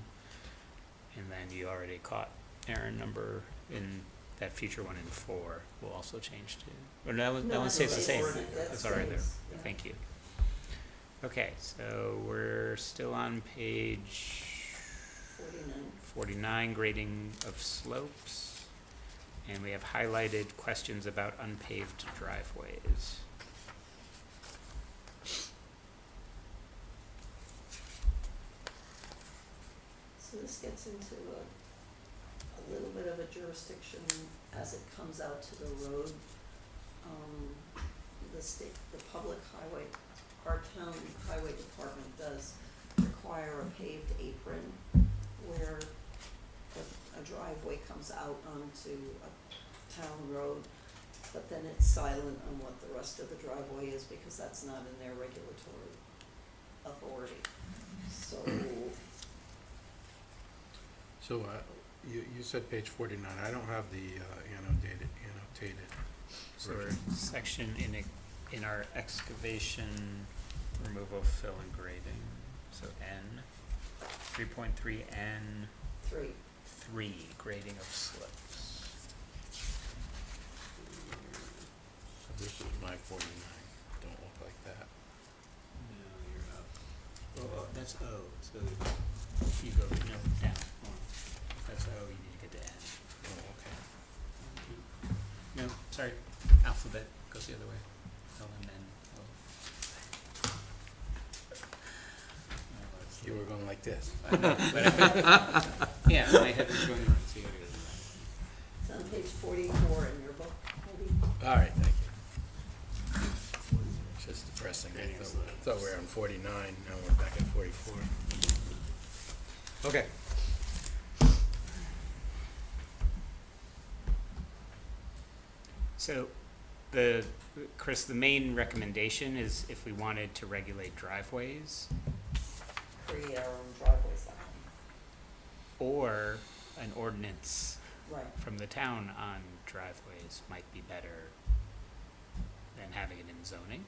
And then you already caught Aaron number in that future one in 4 will also change to, or that one stays the same. That's all right there. Yeah. Thank you. Okay, so we're still on page 49, grading of slopes. And we have highlighted questions about unpaved driveways. So this gets into a little bit of a jurisdiction as it comes out to the road. The public highway, our town highway department does require a paved apron where a driveway comes out onto a town road, but then it's silent on what the rest of the driveway is because that's not in their regulatory authority. So, So, you said page 49, I don't have the annotated So we're version. section in our excavation, removal, fill, and grading. So N, 3.3 N, 3, grading of slopes. So this is my 49, don't look like that. No, you're up. Oh, that's O, so you go, no, down, one. That's O, you need to get to N. Oh, okay. No, sorry, alphabet goes the other way. L and N, O. You were going like this. I know, but yeah, my head was going right, so you gotta go to that. it's on page 44 in your book, maybe. All right, thank you. It's just depressing. I thought we were on 49, now we're back at 44. Okay. So, Chris, the main recommendation is if we wanted to regulate driveways, Create our own driveway sign. or an ordinance Right. from the town on driveways might be better than having it in zoning.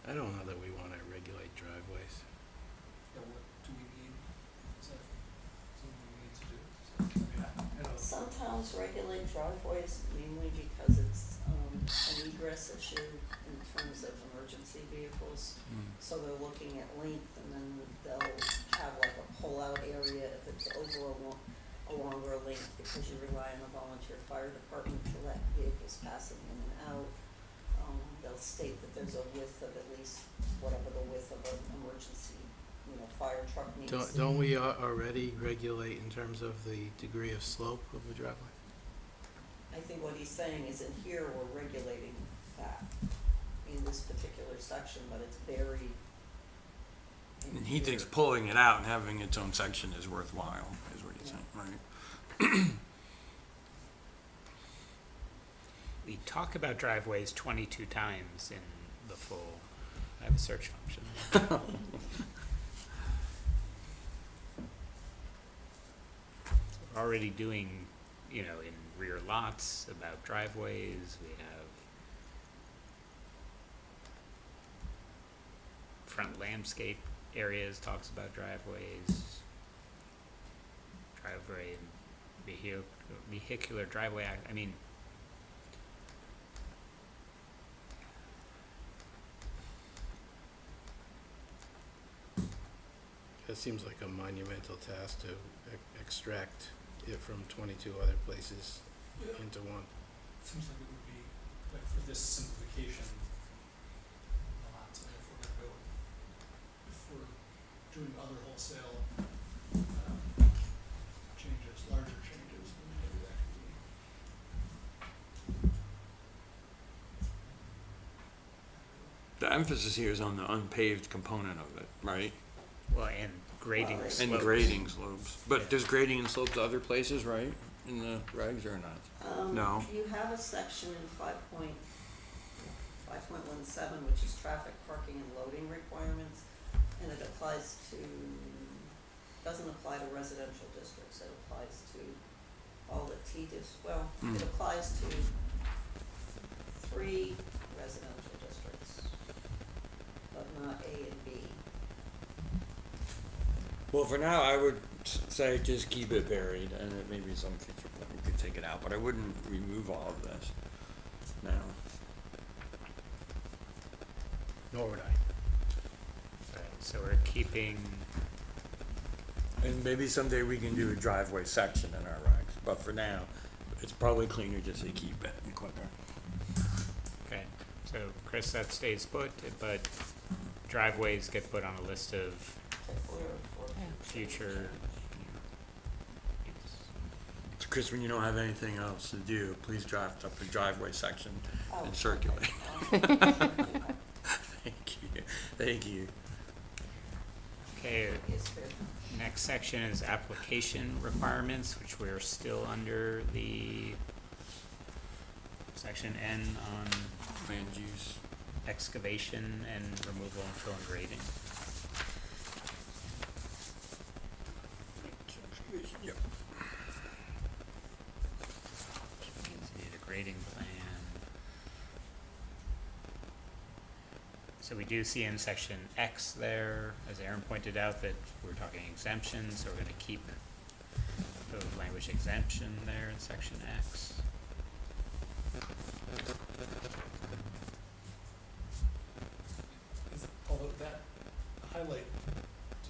I don't know that we want to regulate driveways. Yeah, what do we need? Is that something we need to do? I don't know. Some towns regulate driveways mainly because it's an egress issue in terms of emergency vehicles. So they're looking at length, and then they'll have like a pull-out area if it's over a longer length, because you rely on a volunteer fire department to let vehicles passing in and out. They'll state that there's a width of at least whatever the width of an emergency, fire truck needs. Don't we already regulate in terms of the degree of slope of the driveway? I think what he's saying is in here, we're regulating that in this particular section, but it's buried in And he thinks here. pulling it out and having its own section is worthwhile, is what he's saying, right? We talk about driveways 22 times in the full, I have a search function. We're already doing, in rear lots about driveways, we have front landscape areas talks about driveways, driveway and vehicular driveway, I mean, It seems like a monumental task to extract it from 22 other places into one. Seems like it would be, like, for this simplification, not, and if we're gonna go, if we're doing other wholesale, changes, larger changes, then maybe that could be. The emphasis here is on the unpaved component of it, right? well, and grading Well, slopes. And grading slopes. But there's grading and slopes other places, right, in the regs or not? No. You have a section in 5.17, which is traffic, parking, and loading requirements, and it applies to, doesn't apply to residential districts, it applies to all the it applies to 3 residential districts, but not A and B. Well, for now, I would say just keep it buried, and it maybe some future point we could take it out, but I wouldn't remove all of this now. Nor would I. Right, so we're keeping, And maybe someday we can do a driveway section in our regs, but for now, it's probably cleaner just to keep it and quicker. okay, so Chris, that stays put, but driveways get put on a list of future. So Chris, when you don't have anything else to do, please draft up a driveway section and circulate. Thank you. Okay, Is fair. next section is application requirements, which we're still under the section N on Land use. excavation and removal and fill and grading. Yep. Need a grading plan. So we do see in section X there, as Aaron pointed out, that we're talking exemptions, so we're gonna keep the language exemption there in section X. Although that highlighted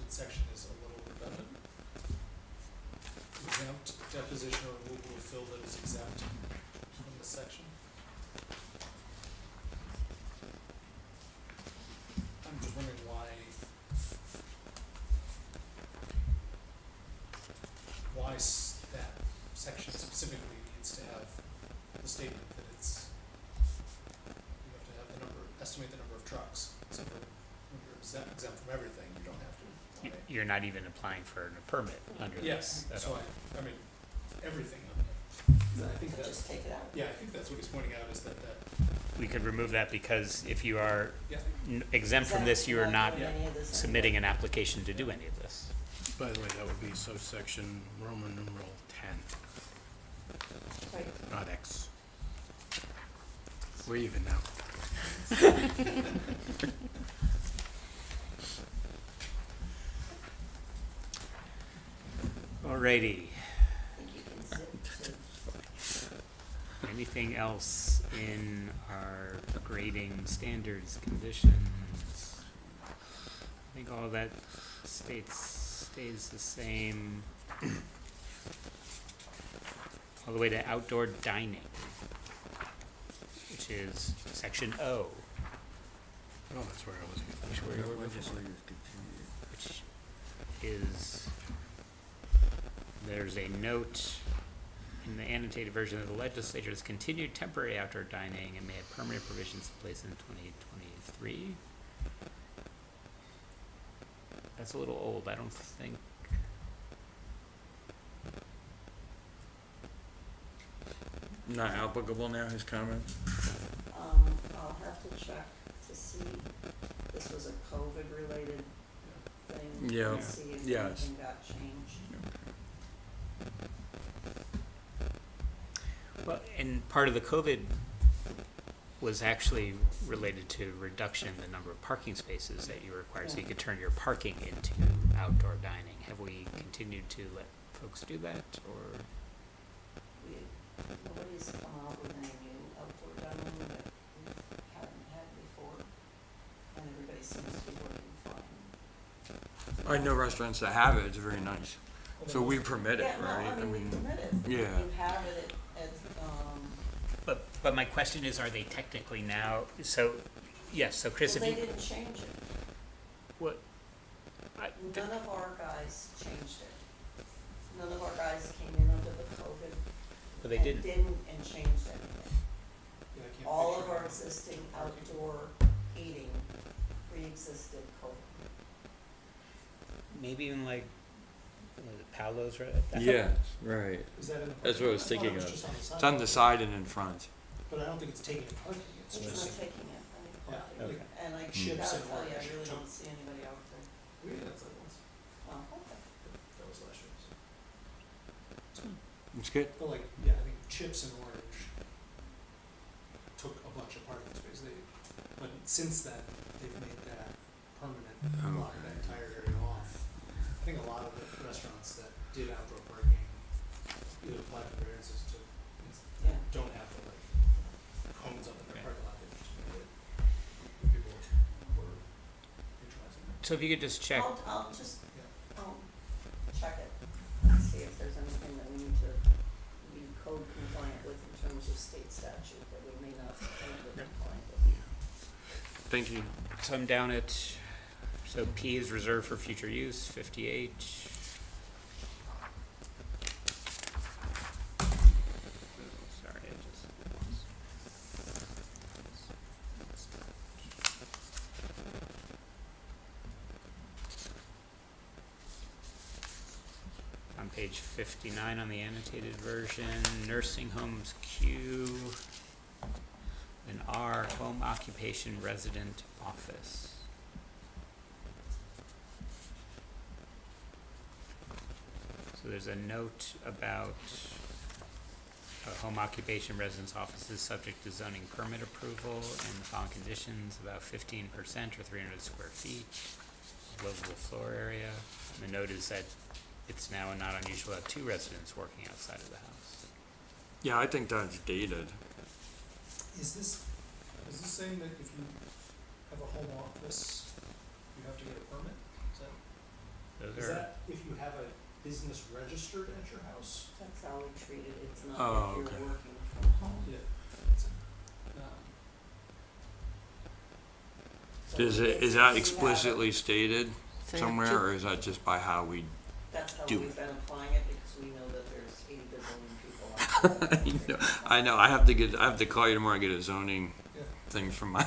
section is a little redundant. Exempt deposition or removal of fill that is exempt from this section. I'm just wondering why that section specifically needs to have the statement that it's, you have to have the number, estimate the number of trucks, so that when you're exempt from everything, you don't have to apply. You're not even applying for a permit under Yes, this at so all. I mean, everything, I think So that, just take it out. yeah, I think that's what he's pointing out, is that, We could remove that because if you are yeah, exempt from this, you are not doing any of this submitting an application to do any of this. By the way, that would be subsection Roman numeral 10, Right. not X. We're even now. Alrighty, I think you can zip to anything else in our grading standards conditions. I think all that stays the same. All the way to outdoor dining, which is section O. Oh, that's where I was before. Which where you were before. Which is, there's a note in the annotated version that the legislature has continued temporary outdoor dining and may have permanent provisions in place in 2023. That's a little old, I don't think. Not applicable now, his comment? I'll have to check to see, this was a COVID-related thing. Yeah. To see if Yes. anything got changed. Well, and part of the COVID was actually related to reduction in the number of parking spaces that you required, so you could turn your parking into outdoor dining. Have we continued to let folks do that, or? Nobody's come out with any new outdoor dining that we haven't had before, and everybody seems to be working fine. I know restaurants that have it, it's very nice. So we permit it, Yeah, no, right? I mean, we permit it. yeah. You have it at, But my question is, are they technically now, so, yes, so Chris, well, if they you, didn't change it. what? None of our guys changed it. None of our guys came in under the COVID. Well, they and didn't. and changed anything. Yeah, I can't All picture of our it. existing outdoor eating pre-existed COVID. Maybe even like, was it Paolo's, right? I thought- Yes, right. Is that in the That's what I was thought thinking it was of. just on the It's side. on the side and in front. But I don't think it's taking parking, it's It's just, not taking it, yeah, right? like, And I Chips gotta and tell you, I orange. really don't see anybody out there. we had that once, Oh, okay. that was last year. It's good. But like, yeah, I think Chips and Orange took a bunch of parking spaces, but since then, they've made that permanent, block that entire area off. I think a lot of the restaurants that did outdoor parking either applied for variances to, Yeah. don't have the like cones up in their parking lot, they just made it, people were utilizing it. So if you could just check, I'll just, Yeah. check it and see if there's anything that we need to be code compliant with in terms of state statute that we may not be compliant with. Thank you. so I'm down at, so P is reserved for future use, 58. Sorry, I just. On page 59 on the annotated version, nursing homes Q, an R, home occupation resident office. So there's a note about home occupation residence office is subject to zoning permit approval and the following conditions, about 15% or 300 square feet, livable floor area. And the note is that it's now not unusual to have two residents working outside of the house. Yeah, I think that's dated. Is this saying that if you have a home office, you have to get a permit? Is Those that are, if you have a business registered at your house? That's how we treat it, it's not Oh, if okay. you're working from home. Yeah. So Is if that you have- explicitly stated So somewhere, or is that just by how we? That's how do we've it? been applying it, because we know that there's 80 gazillion people out there. I know. I have to call you tomorrow and get a zoning Yeah. thing from my.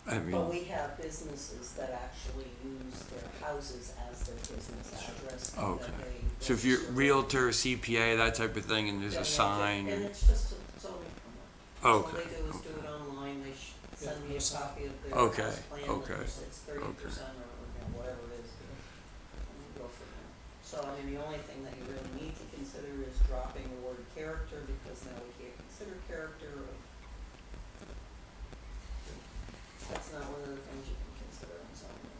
I But mean, we have businesses that actually use their houses as their business address. and Okay. that they so if you're register. realtor, CPA, that type of thing, and there's Then a they sign. get- And and- it's just a zoning permit. All Okay. they do is do it online, they send me a copy of their Okay, house plan, okay, and it's 30% or whatever it is. And we go from there. So, I mean, the only thing that you really need to consider is dropping the word character, because now we can't consider character. That's not one of the things you can consider in zoning.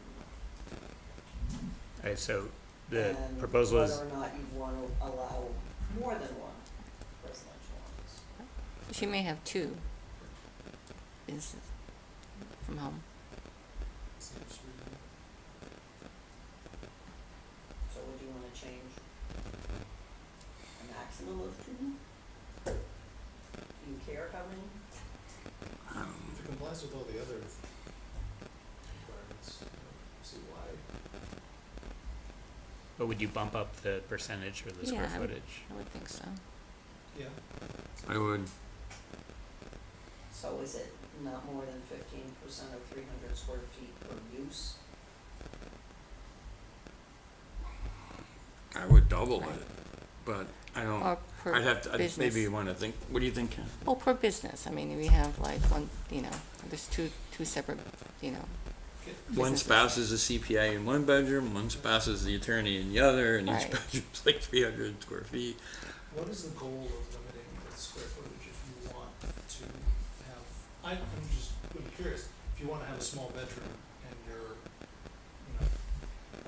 alright, so the And proposal is, whether or not you want to allow more than one residential office. She may have two businesses from home. Seems reasonable. So what do you wanna change? A maximum of two? Do you care how many? If it complies with all the other requirements, I don't see why. But would you bump up the percentage or the square Yeah, footage? I would think so. Yeah. I would, So is it not more than 15% of 300 square feet per use? I would double Right. it, but I don't, Or per I'd have to, business. maybe you wanna think, what do you think, Ken? Oh, per business. I mean, we have like one, there's two separate, One businesses. spouse is a CPA in one bedroom, one spouse is the attorney in the other, and each Right. bedroom's like 300 square feet. What is the goal of limiting the square footage if you want to have, I'm just really curious, if you wanna have a small bedroom and you're,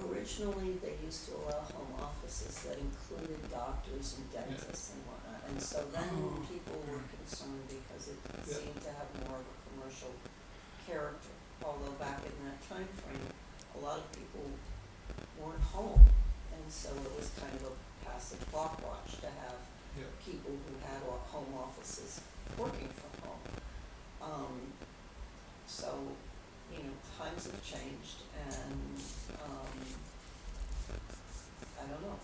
Originally, they used to allow home offices that included doctors and dentists and whatnot. And so then people were concerned because it Yeah. seemed to have more of a commercial character. Although back in that time frame, a lot of people weren't home. And so it was kind of a passive clock watch to have yeah, people who had home offices working from home. So, times have changed and, I don't know,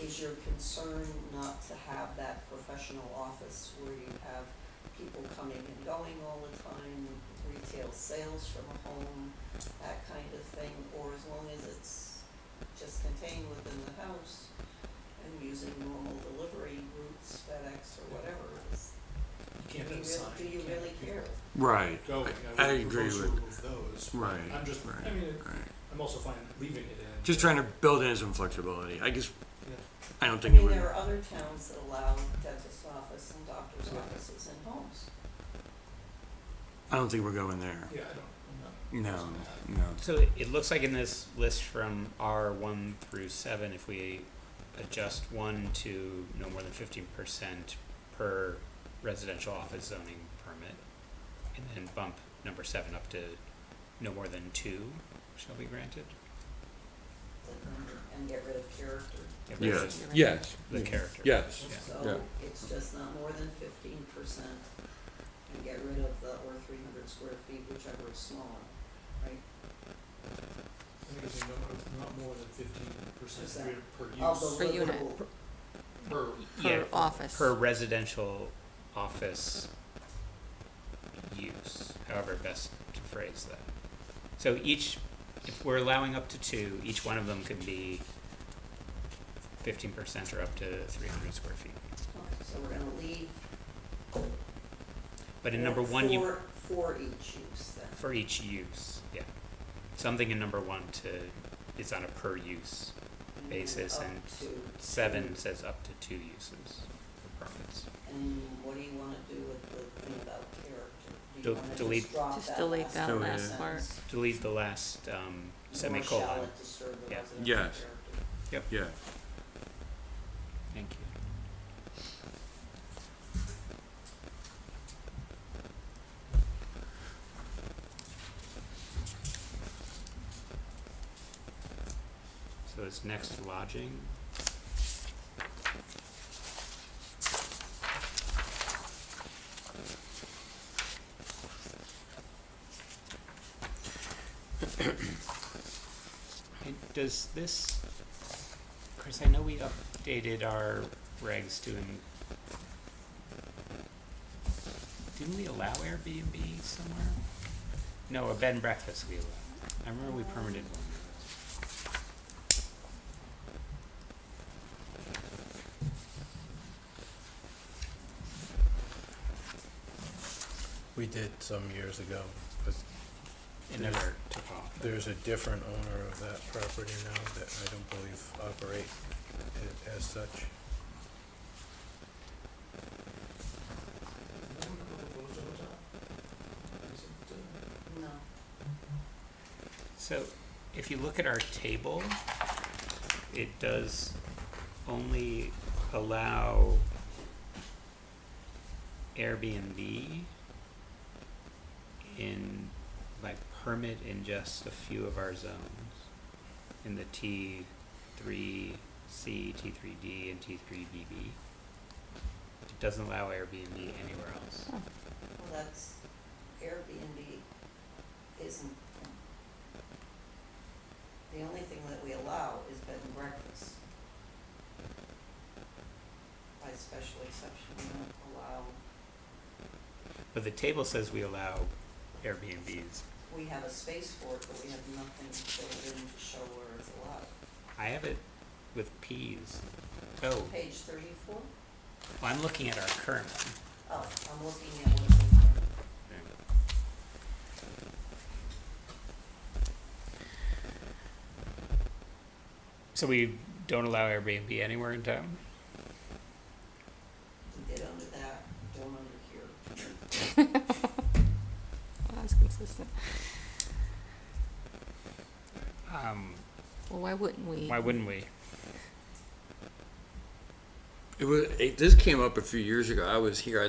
is your concern not to have that professional office where you have people coming and going all the time, retail sales from a home, that kind of thing, or as long as it's just contained within the house and using normal delivery routes, FedEx or whatever it is? you can't have a sign. Do you really care? Right, Go, I would agree propose to with, remove those. but right, I'm just, right, I mean, right. I'm also fine leaving it in. Just trying to build in some flexibility, I guess, Yeah. I don't I think it mean, would, there are other towns that allow dentist office and doctor's offices in homes. I don't think we're going there. Yeah, I'm not. No, opposing that. no. So it looks like in this list from R1 through 7, if we adjust 1 to no more than 15% per residential office zoning permit, and then bump number 7 up to no more than 2 shall be granted. And get rid of character. Get rid of Yes, yes, The character. yes. Yeah. So it's just not more than 15% and get rid of the or 300 square feet, whichever is smaller, right? I think it's not more than 15% Percent per Of use, the Per unit. livable, per, Yeah, Per office. Per residential office use, however best to phrase that. So if we're allowing up to 2, each one of them could be 15% or up to 300 square feet. so we're gonna leave. But in number 1, For each use then. for each use, yeah. Something in number 1 is on a per use And basis, up and to 7 says up to 2 uses for permits. And what do you wanna do with the thing about character? Do Del- you wanna delete- just drop Just that delete last that Delete sentence? it. last part. Delete the last Nor shall semicolon. it disturb the Yeah. residential Yes. character. Yeah, Thank you. So it's next lodging. And does this, Chris, I know we updated our regs to, didn't we allow Airbnb somewhere? No, a bed and breakfast we allowed. I remember we permitted one. We did some years ago, but It never took off. there's a different owner of that property now that I don't believe operate it as such. No. So if you look at our table, it does only allow Airbnb in, like, permit in just a few of our zones, in the T3C, T3D, and T3BB. It doesn't allow Airbnb anywhere else. Well, that's, Airbnb isn't, the only thing that we allow is bed and breakfast. By special exception, we don't allow, But the table says we allow Airbnbs. we have a space for it, but we have nothing built in to show where it's allowed. I have it with Ps. Oh, Page 34? well, I'm looking at our current one. Oh, I'm looking at what's in there. So we don't allow Airbnb anywhere in town? We did under that, don't under here. That's consistent. Well, why wouldn't we? why wouldn't we? This came up a few years ago. I was here,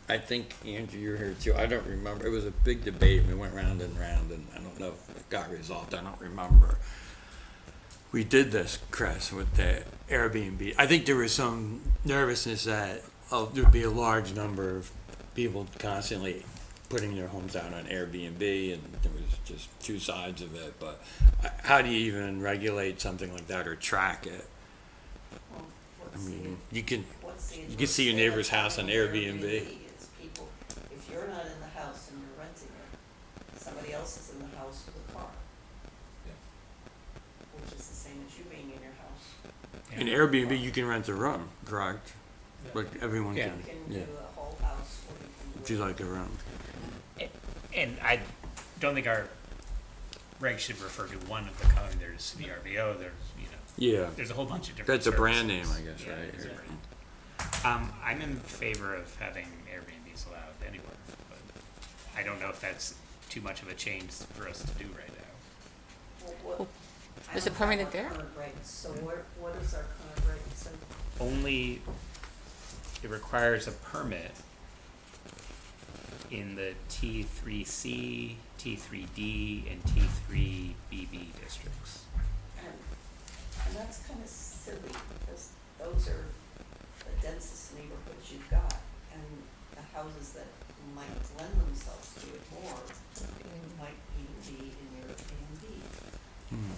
I think Andrew, you're here too. I don't remember. It was a big debate and we went round and round and I don't know if it got resolved. I don't remember. We did this, Chris, with the Airbnb. I think there was some nervousness that there'd be a large number of people constantly putting their homes out on Airbnb, and there was just two sides of it. But how do you even regulate something like that or track it? Well, I mean, you can what's the you can see your adverse neighbor's house on Airbnb. It's people, if you're not in the house and you're renting it, somebody else is in the house with a car. Which is the same as you being in your house. In Airbnb, you can rent a room, correct? Like everyone Yeah. can, You can yeah, do a whole house, or you can do. if you like a room. And I don't think our regs should refer to one of the kind. There's VRBO, there's, Yeah, there's a whole bunch of different that's a brand name, services. I guess, Yeah, right? exactly. I'm in favor of having Airbnbs allowed anywhere, but I don't know if that's too much of a change for us to do right now. Well, what, I Is it don't have permitted our there? current regs, so what is our current reg? So Only, it requires a permit in the T3C, T3D, and T3BB districts. and that's kind of silly, because those are the densest neighborhoods you've got, and the houses that might lend themselves to it more might even be in your Airbnb.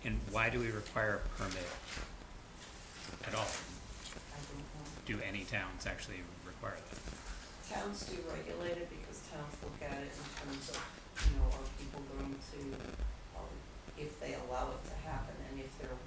And why do we require a permit at all? I don't know. Do any towns actually require that? Towns do regulate it because towns look at it in terms of, are people going to, if they allow it to happen, and if they're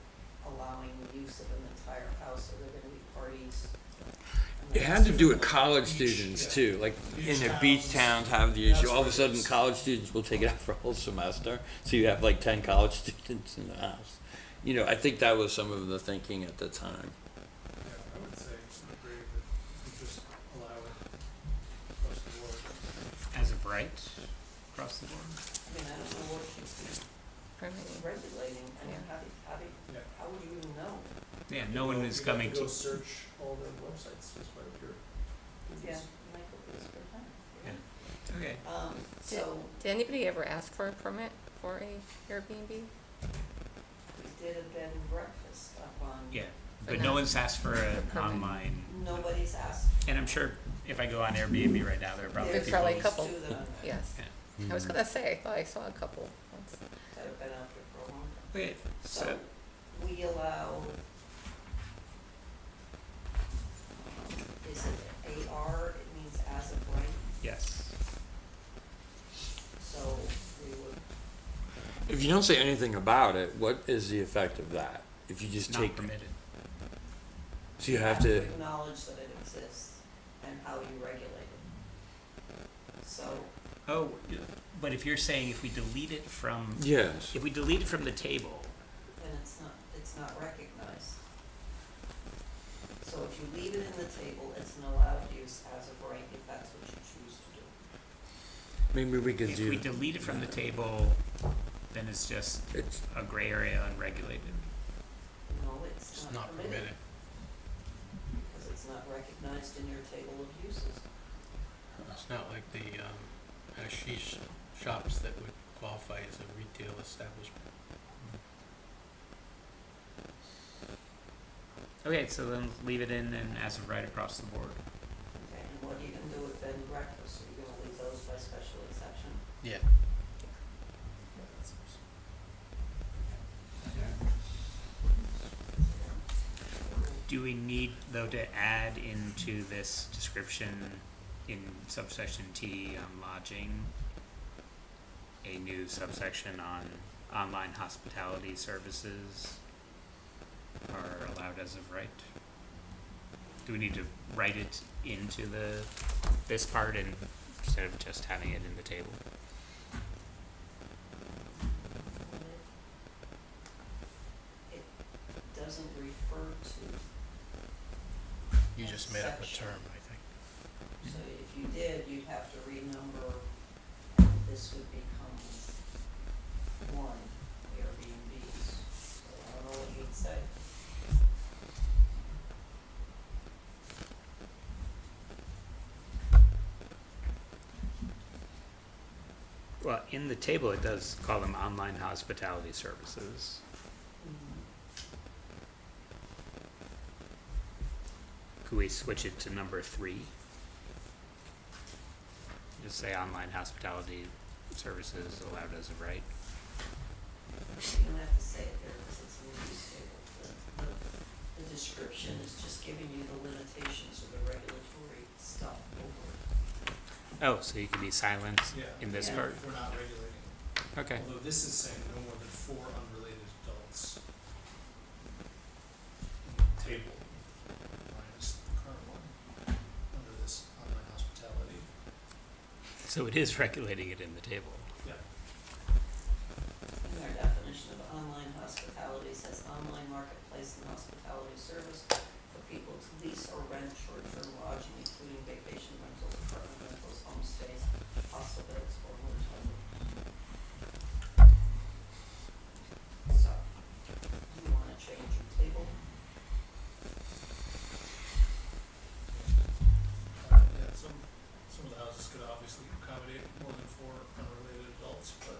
allowing the use of an entire house, are there gonna be parties? And It that's had to do with different. college students too, like in the beach towns have the issue, all of a sudden college students will take it out for a whole semester, so you have like 10 college students in the house. I think that was some of the thinking at the time. Yeah, I would say, agree that we just allow it across the board. As of right, across the board? I mean, I don't know what you regulating, I mean, Yeah. how would you even know? Yeah, no one is coming Go to, search all the websites just by pure. Yeah, Michael, it's for time. Yeah. Okay. So, Did anybody ever ask for a permit for a Airbnb? we did a bed and breakfast up on. Yeah, but no one's asked for an Permit. Nobody's online, asked. and I'm sure if I go on Airbnb right now, there are probably There's people. probably a couple. Two that are- Yes. Yeah. I was gonna say, I thought I saw a couple once. that have been out there for a long time. Okay, so, So, we allow, is it AR, it means as of right, yes, so we would, If you don't say anything about it, what is the effect of that? If you just not take, permitted. so you have to, acknowledge that it exists and how you regulate it. So, Oh, but if you're saying if we delete it from, yes. if we delete it from the table, then it's not recognized. So if you leave it in the table, it's an allowed use as of right, if that's what you choose to do. Maybe we could if we do, delete it from the table, then it's just it's, a gray area, unregulated. No, it's It's not not permitted, permitted. because it's it's not recognized in your table of uses. It's not like the hashish shops that would qualify as a retail establishment. Okay, so then leave it in and as of right across the board. Okay, and what are you gonna do with bed and breakfast? Are you gonna leave those by special exception? Yeah. Do we need, though, to add into this description in subsection T on lodging, a new subsection on online hospitality services are allowed as of right? Do we need to write it into this part instead of just having it in the table? It doesn't refer to, You just made up a Section. term, I think. so if you did, you'd have to renumber, and this would become one Airbnbs. So I don't know what you'd say. Well, in the table, it does call them online hospitality services. Could we switch it to number 3? Just say online hospitality services allowed as of right. You don't have to say it there because it's in the use table. The description is just giving you the limitations of the regulatory stuff over it. Oh, so you could be silent Yeah. in this Yeah. part? If we're not regulating. Okay. Although this is saying no more than 4 unrelated adults. Table, minus the current one, under this online hospitality. So it is regulating it in the table. Yeah. And our definition of online hospitality says online marketplace and hospitality service for people to lease or rent short-term lodging, including vacation rentals, apartment rentals, homestays, hostel beds, or motel rooms. So, do you wanna change your table? Yeah, some of the houses could obviously accommodate more than 4 unrelated adults, but.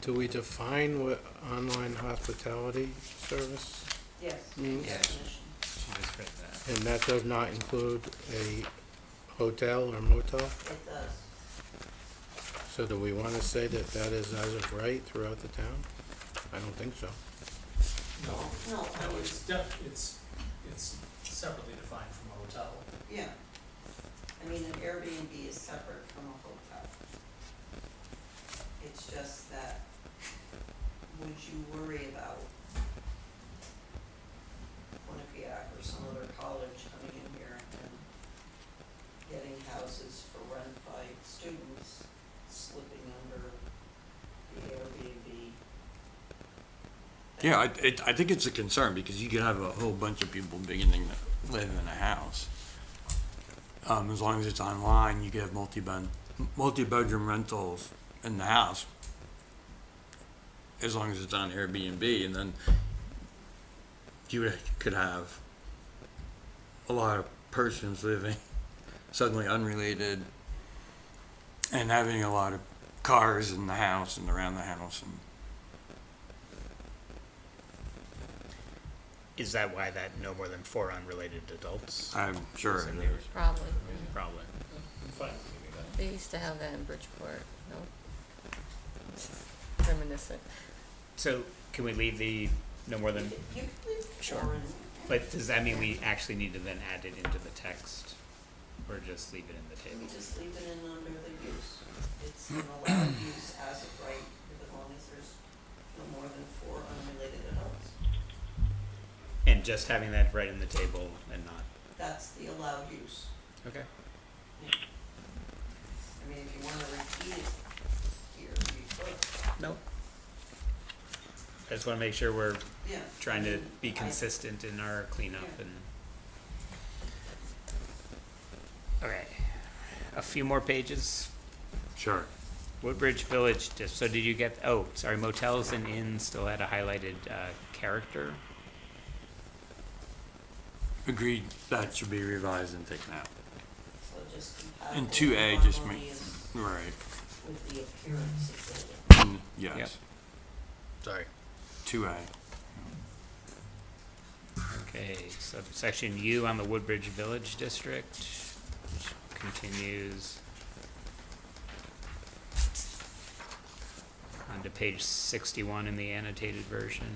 Do we define what online hospitality service? Yes. Means- Definition. She just read that. And that does not include a hotel or motel? It does. So do we want to say that that is as of right throughout the town? I don't think so. No, No, I no, mean, it's separately defined from a hotel. yeah. I mean, an Airbnb is separate from a hotel. It's just that, would you worry about Quinnipiac or some other college coming in here and getting houses for rent by students slipping under the Airbnb? Yeah, I think it's a concern because you could have a whole bunch of people beginning to live in a house. As long as it's online, you could have multi-bedroom rentals in the house. As long as it's on Airbnb, and then you could have a lot of persons living suddenly unrelated and having a lot of cars in the house and around the house and Is that why that no more than 4 unrelated adults? I'm sure is it in is. there? Probably. Probably. I'm fine with leaving that. They used to have that in Bridgeport, no? Reminiscent. So can we leave the no more than, You could leave Sure. four in. but does that mean we actually need to then add it into the text? Or just leave it in the We table? just leave it in under the use. It's an allowed use as of right, as long as there's no more than 4 unrelated adults. And just having that right in the table and not, That's the allowed use. okay. I mean, if you wanna repeat it here, you could, No. I just wanna make sure we're yeah. trying to be I- consistent in our cleanup Yeah. and. Okay, a few more pages. Sure. Woodbridge Village, just, so did you get, oh, sorry, motels and inns still had a highlighted, character? Agreed, that should be revised and taken out. So just compatible. And 2A with just harmonious Right. with the appearance of the building. Yes. Yep. Sorry. 2A. Okay, subsection U on the Woodbridge Village District, which continues onto page 61 in the annotated version.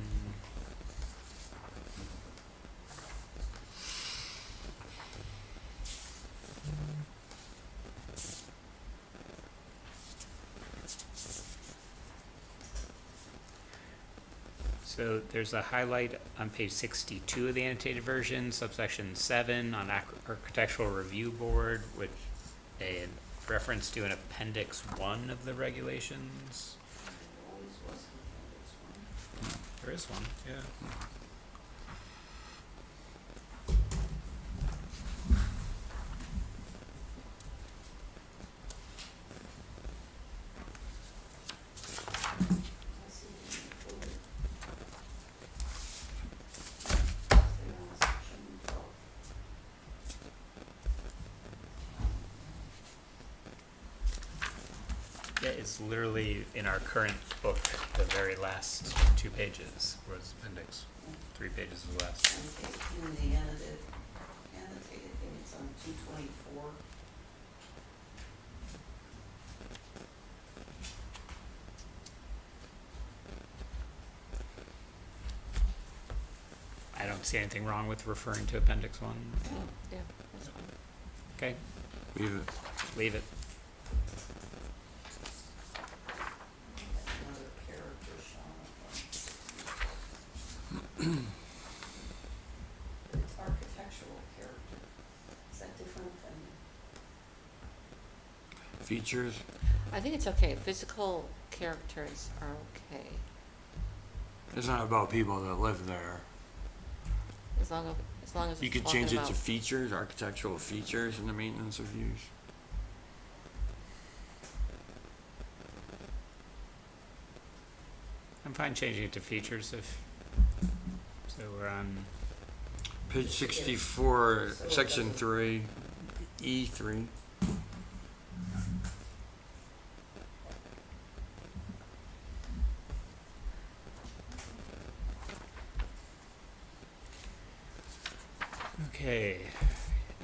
So there's a highlight on page 62 of the annotated version, subsection 7 on architectural review board, which a reference to an appendix 1 of the regulations. There always was an appendix one. There is one, yeah. I see it included. There in section 12. Yeah, it's literally in our current book, the very last 2 pages, was appendix, 3 pages is less. And in the annotated thing, it's on 224. I don't see anything wrong with referring to appendix 1. Yeah, that's fine. Okay, Leave it. leave it. That's another character shown. But it's architectural character. Is that different than? Features? I think it's okay. Physical characters are okay, It's not about people that live there. as long as it's You could talking change it about- to features, architectural features in the maintenance of use. I'm fine changing it to features if, so we're on, Page 64, section 3, E3. okay.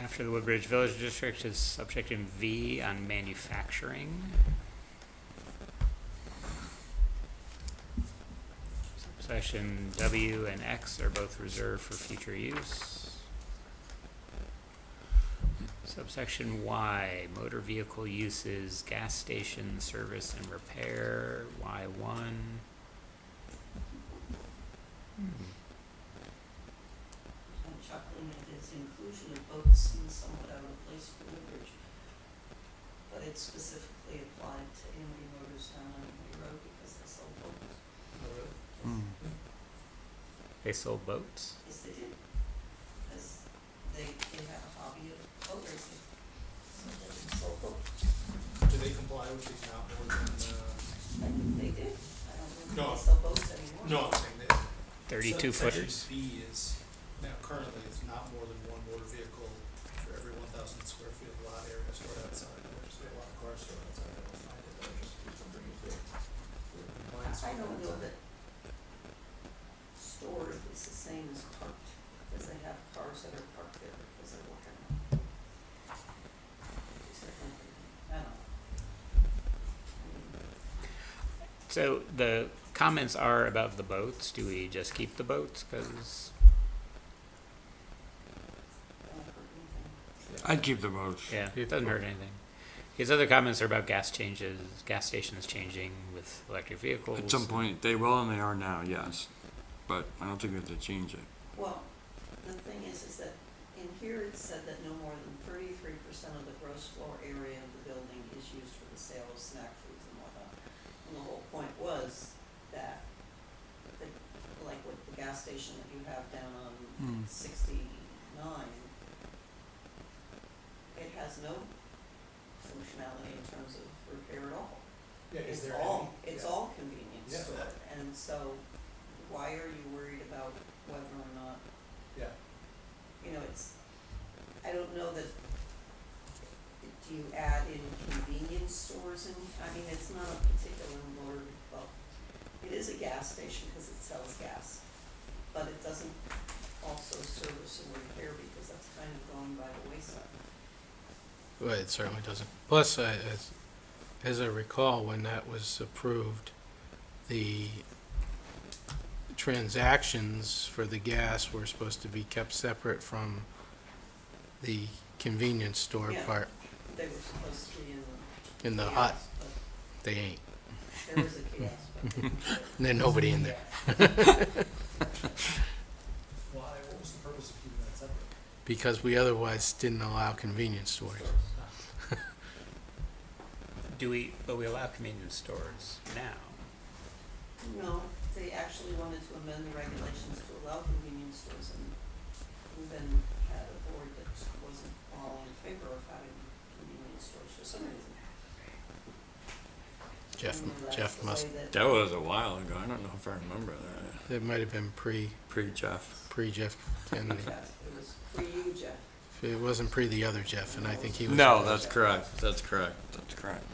After the Woodbridge Village District is subsection V on manufacturing. Subsection W and X are both reserved for future use. Subsection Y, motor vehicle uses, gas station service and repair, Y1. I'm chuckling at its inclusion of boats seems somewhat out of place for Woodbridge. But it's specifically applied to Amity Motors down on Amity Road because they sell boats. They sold boats? Yes, they did. Because they have a hobby of boat racing. So they sell boats. Do they comply with these not more than, I think they did. I don't know No. if they sell boats anymore. no, I'm saying that. 32 footers? Section B is, now currently it's not more than one motor vehicle for every 1,000 square feet of lot area stored outside. There's a lot of cars stored outside, I don't find it, I just bring it to compliance. I don't know that stored is the same as parked, because they have cars that are parked there because they're working on it. It's different. I don't know. So the comments are about the boats. Do we just keep the boats? Because, Don't hurt anything. I'd keep the boats. yeah, it doesn't hurt anything. His other comments are about gas changes, gas stations changing with electric vehicles. At some point, they will and they are now, yes. But I don't think we have to change it. Well, the thing is that in here it said that no more than 33% of the gross floor area of the building is used for the sale of snack foods and whatnot. And the whole point was that, like with the gas station that you have down on 69, it has no functionality in terms of repair at all. Yeah, is It's there all, any? it's Yeah. all convenience Yeah. store, and so why are you worried about whether or not Yeah, you know, it's, I don't know that, do you add in convenience stores and, I mean, it's not a particular word, well, it is a gas station because it sells gas, but it doesn't also service and repair because that's kind of gone by the wayside. Well, it certainly doesn't. Plus, as I recall, when that was approved, the transactions for the gas were supposed to be kept separate from the convenience store Yeah. part. They were supposed to be in the In the hot, kiosk, but they ain't. there is a kiosk, but. There's nobody in there. Why, what was the purpose of keeping that separate? Because we otherwise didn't allow convenience stores. But we allow convenience stores now. No, they actually wanted to amend the regulations to allow convenience stores, and then had a board that wasn't all in favor of having convenience stores for some reason. Jeff, And that's Jeff the must, way that- That was a while ago. I don't know if I remember that. it might have been Pre-Jeff. pre-Jeff Kennedy. Jeff, it was for you, Jeff. It wasn't pre the other Jeff, and I think he was. No, that's correct. That's correct. That's correct.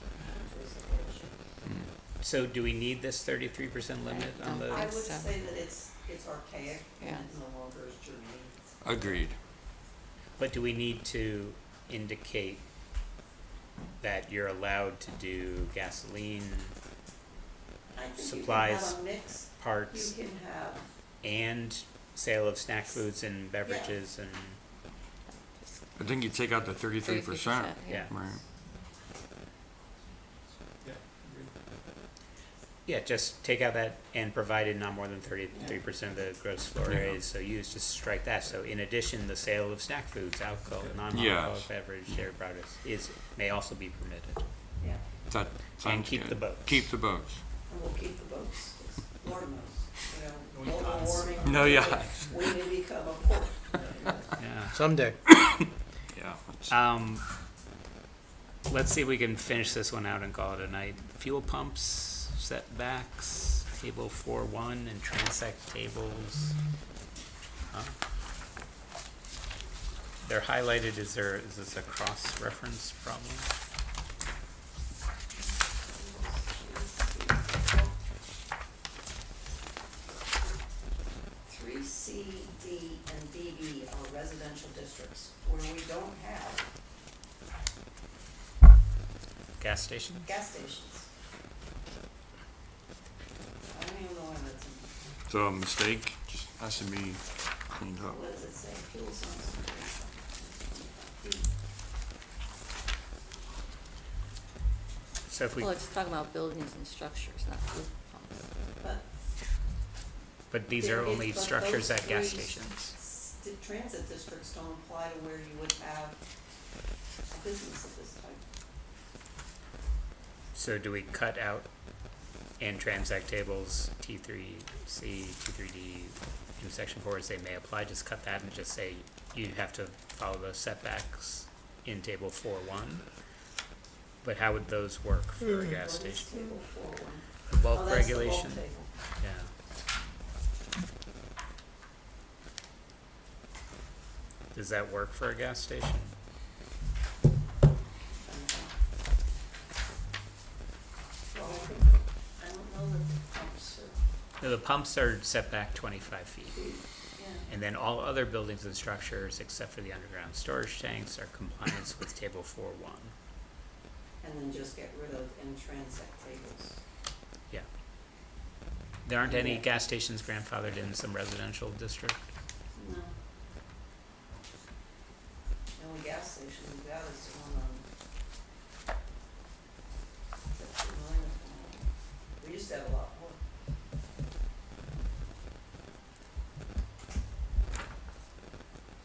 So do we need this 33% limit on the? I would So- say that it's archaic and Yeah. it no longer is germane. Agreed. But do we need to indicate that you're allowed to do gasoline, I think you can Supplies, have a mix, parts, you can have, and sale of snack foods and beverages and, I think you take out the 33%. yeah. Right. Yeah, agreed. Yeah, just take out that and provided not more than 33% of the gross floor Yeah. area is so used, just strike that. So in addition, the sale of snack foods, alcohol, non-alcoholic Yes. beverage, dairy products may also be permitted. yeah, That sounds keep good. the boats. Keep the boats. and we'll keep the boats, 'cause Lord knows, you No know, global yachts. warming. No yachts. We may become a port. Yeah. Someday. Yeah. Let's see if we can finish this one out and call it a night. Fuel pumps, setbacks, table 4.1 and transect tables. Huh? They're highlighted, is this a cross-reference problem? Three C, D, and BB are residential districts where we don't have Gas station? gas stations. I don't even know why that's in, So a mistake just has to be cleaned up. what does it say, fuel zones? So if we, Well, it's talking about buildings and structures, not food pumps. But but these are only but structures those at gas three stations. transit districts don't apply to where you would have a business of this type. So do we cut out and transact tables T3C, T3D in section 4 and say may apply, just cut that and just say you have to follow the setbacks in table 4.1? But how would those work for a gas What is station? table 4.1? The bulk Oh, that's the bulk regulation? table. Yeah. Does that work for a gas station? Well, I don't know that the pumps are, No, the pumps are set back 25 feet. yeah. And then all other buildings and structures, except for the underground storage tanks, are compliance with table 4.1. And then just get rid of intransect tables. Yeah. There aren't any gas stations grandfathered in some residential district? No. The only gas station we've got is the one on. That's the one that, we used to have a lot more.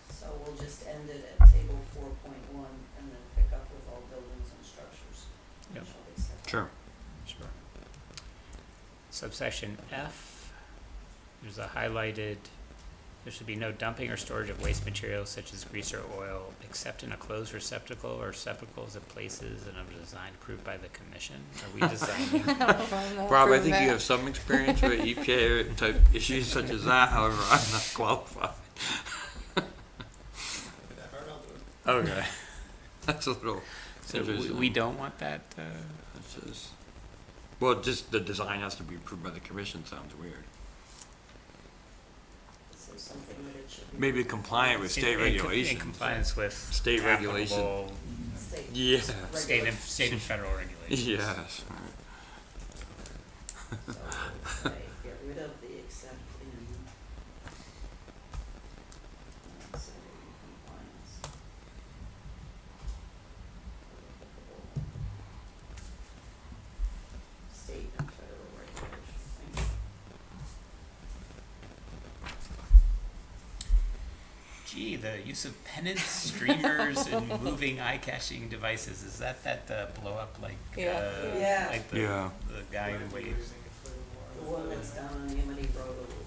So we'll just end it at table 4.1 and then pick up with all buildings and structures. Yep. Shall they set? Sure. Sure. Subsection F, there's a highlighted, there should be no dumping or storage of waste materials such as grease or oil except in a closed receptacle or receptacles at places and of a design approved by the commission. Are we designing? Rob, I think you have some experience with EPA type issues such as that, however, I'm not qualified. Okay. That's a little So interesting. we don't want that, That's just, well, just the design has to be approved by the commission, sounds weird. So something that it should be. Maybe compliant with state in regulations. compliance with State regulation. applicable State. Yeah. state and federal regulations. Yes. So, say, get rid of the except in. Say compliance. State and federal regulations. Gee, the use of pennants, streamers, and moving eye-catching devices, is that blow up like, Yeah. Yeah. like the, Yeah. the guy who waves? The one that's down on Amity Road a little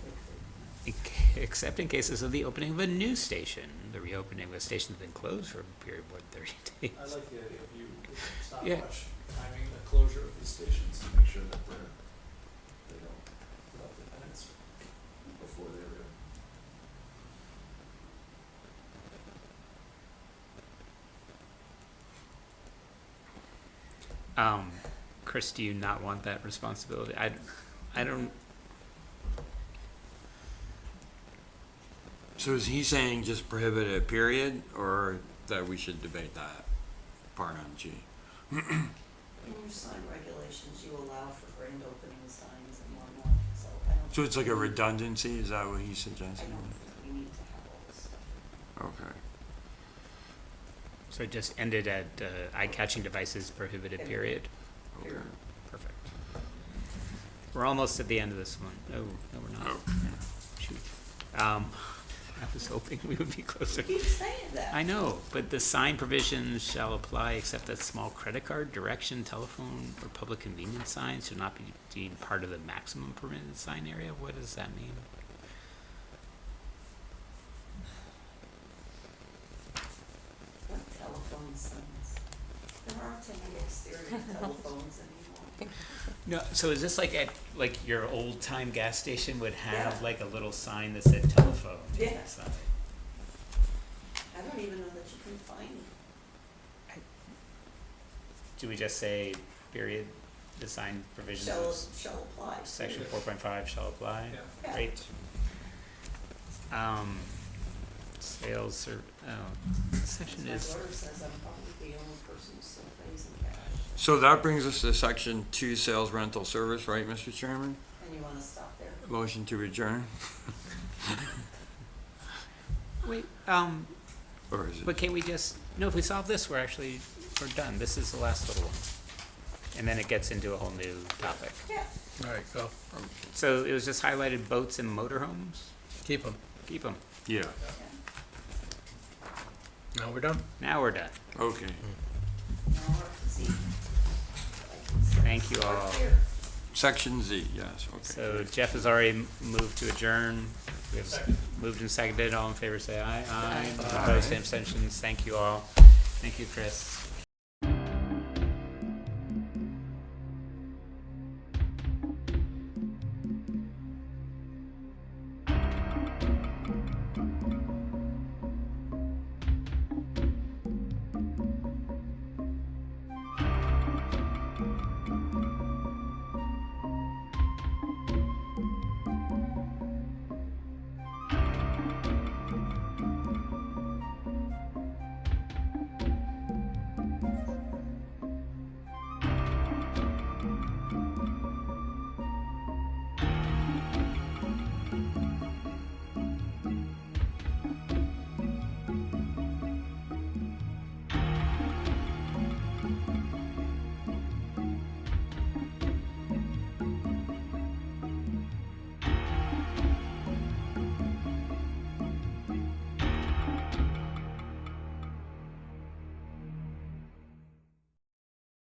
bit. Except in cases of the opening of a new station. The reopening of a station that's been closed for a period of more than 30 days. I like the idea of you, it's not Yeah. much timing the closure of these stations to make sure that they don't put up the penance before they're real. Chris, do you not want that responsibility? I don't, So is he saying just prohibit it, period, or that we should debate that part on G? In your sign regulations, you allow for grand opening signs and whatnot, so I don't. So it's like a think redundancy, is that what he's I suggesting? don't think we need to have all this stuff. Okay. so it just ended at eye-catching devices prohibited, period? Okay. Perfect. We're almost at the end of this one. Oh, no, we're not. Oh. Shoot. I was hoping we would be closer. You keep saying that. I know, but the sign provisions shall apply except that small credit card, direction, telephone, or public convenience signs should not be deemed part of the maximum permitted sign area. What does that mean? What telephone signs? There aren't any exterior telephones anymore. No, so is this like at, like your old time gas station would have Yeah. like a little sign that said telephone? on the Yeah. side? I don't even know that you can find Do we just say, period, the sign provisions of shall apply. section 4.5 shall apply? Yeah. Great. Sales or, this section My is, daughter says I'm probably the only person who still pays in cash, So that brings us to section 2, sales rental service, right, Mr. Chairman? and you wanna stop there? Motion to adjourn, wait, or is but it? can we just, no, if we solve this, we're done. This is the last little one. And then it gets into a whole new topic. Yeah. All right, go. So it was just highlighted boats and motorhomes? Keep them. Keep them. Yeah, Now we're done. Now we're done. okay. Now I'll have to see. I can say Thank you all. start here. Section Z, yes, okay. So Jeff has already moved to adjourn. We have moved and seconded. All in favor, say aye. Aye. Opposed, same abstentions. Thank you all. Thank you, Chris.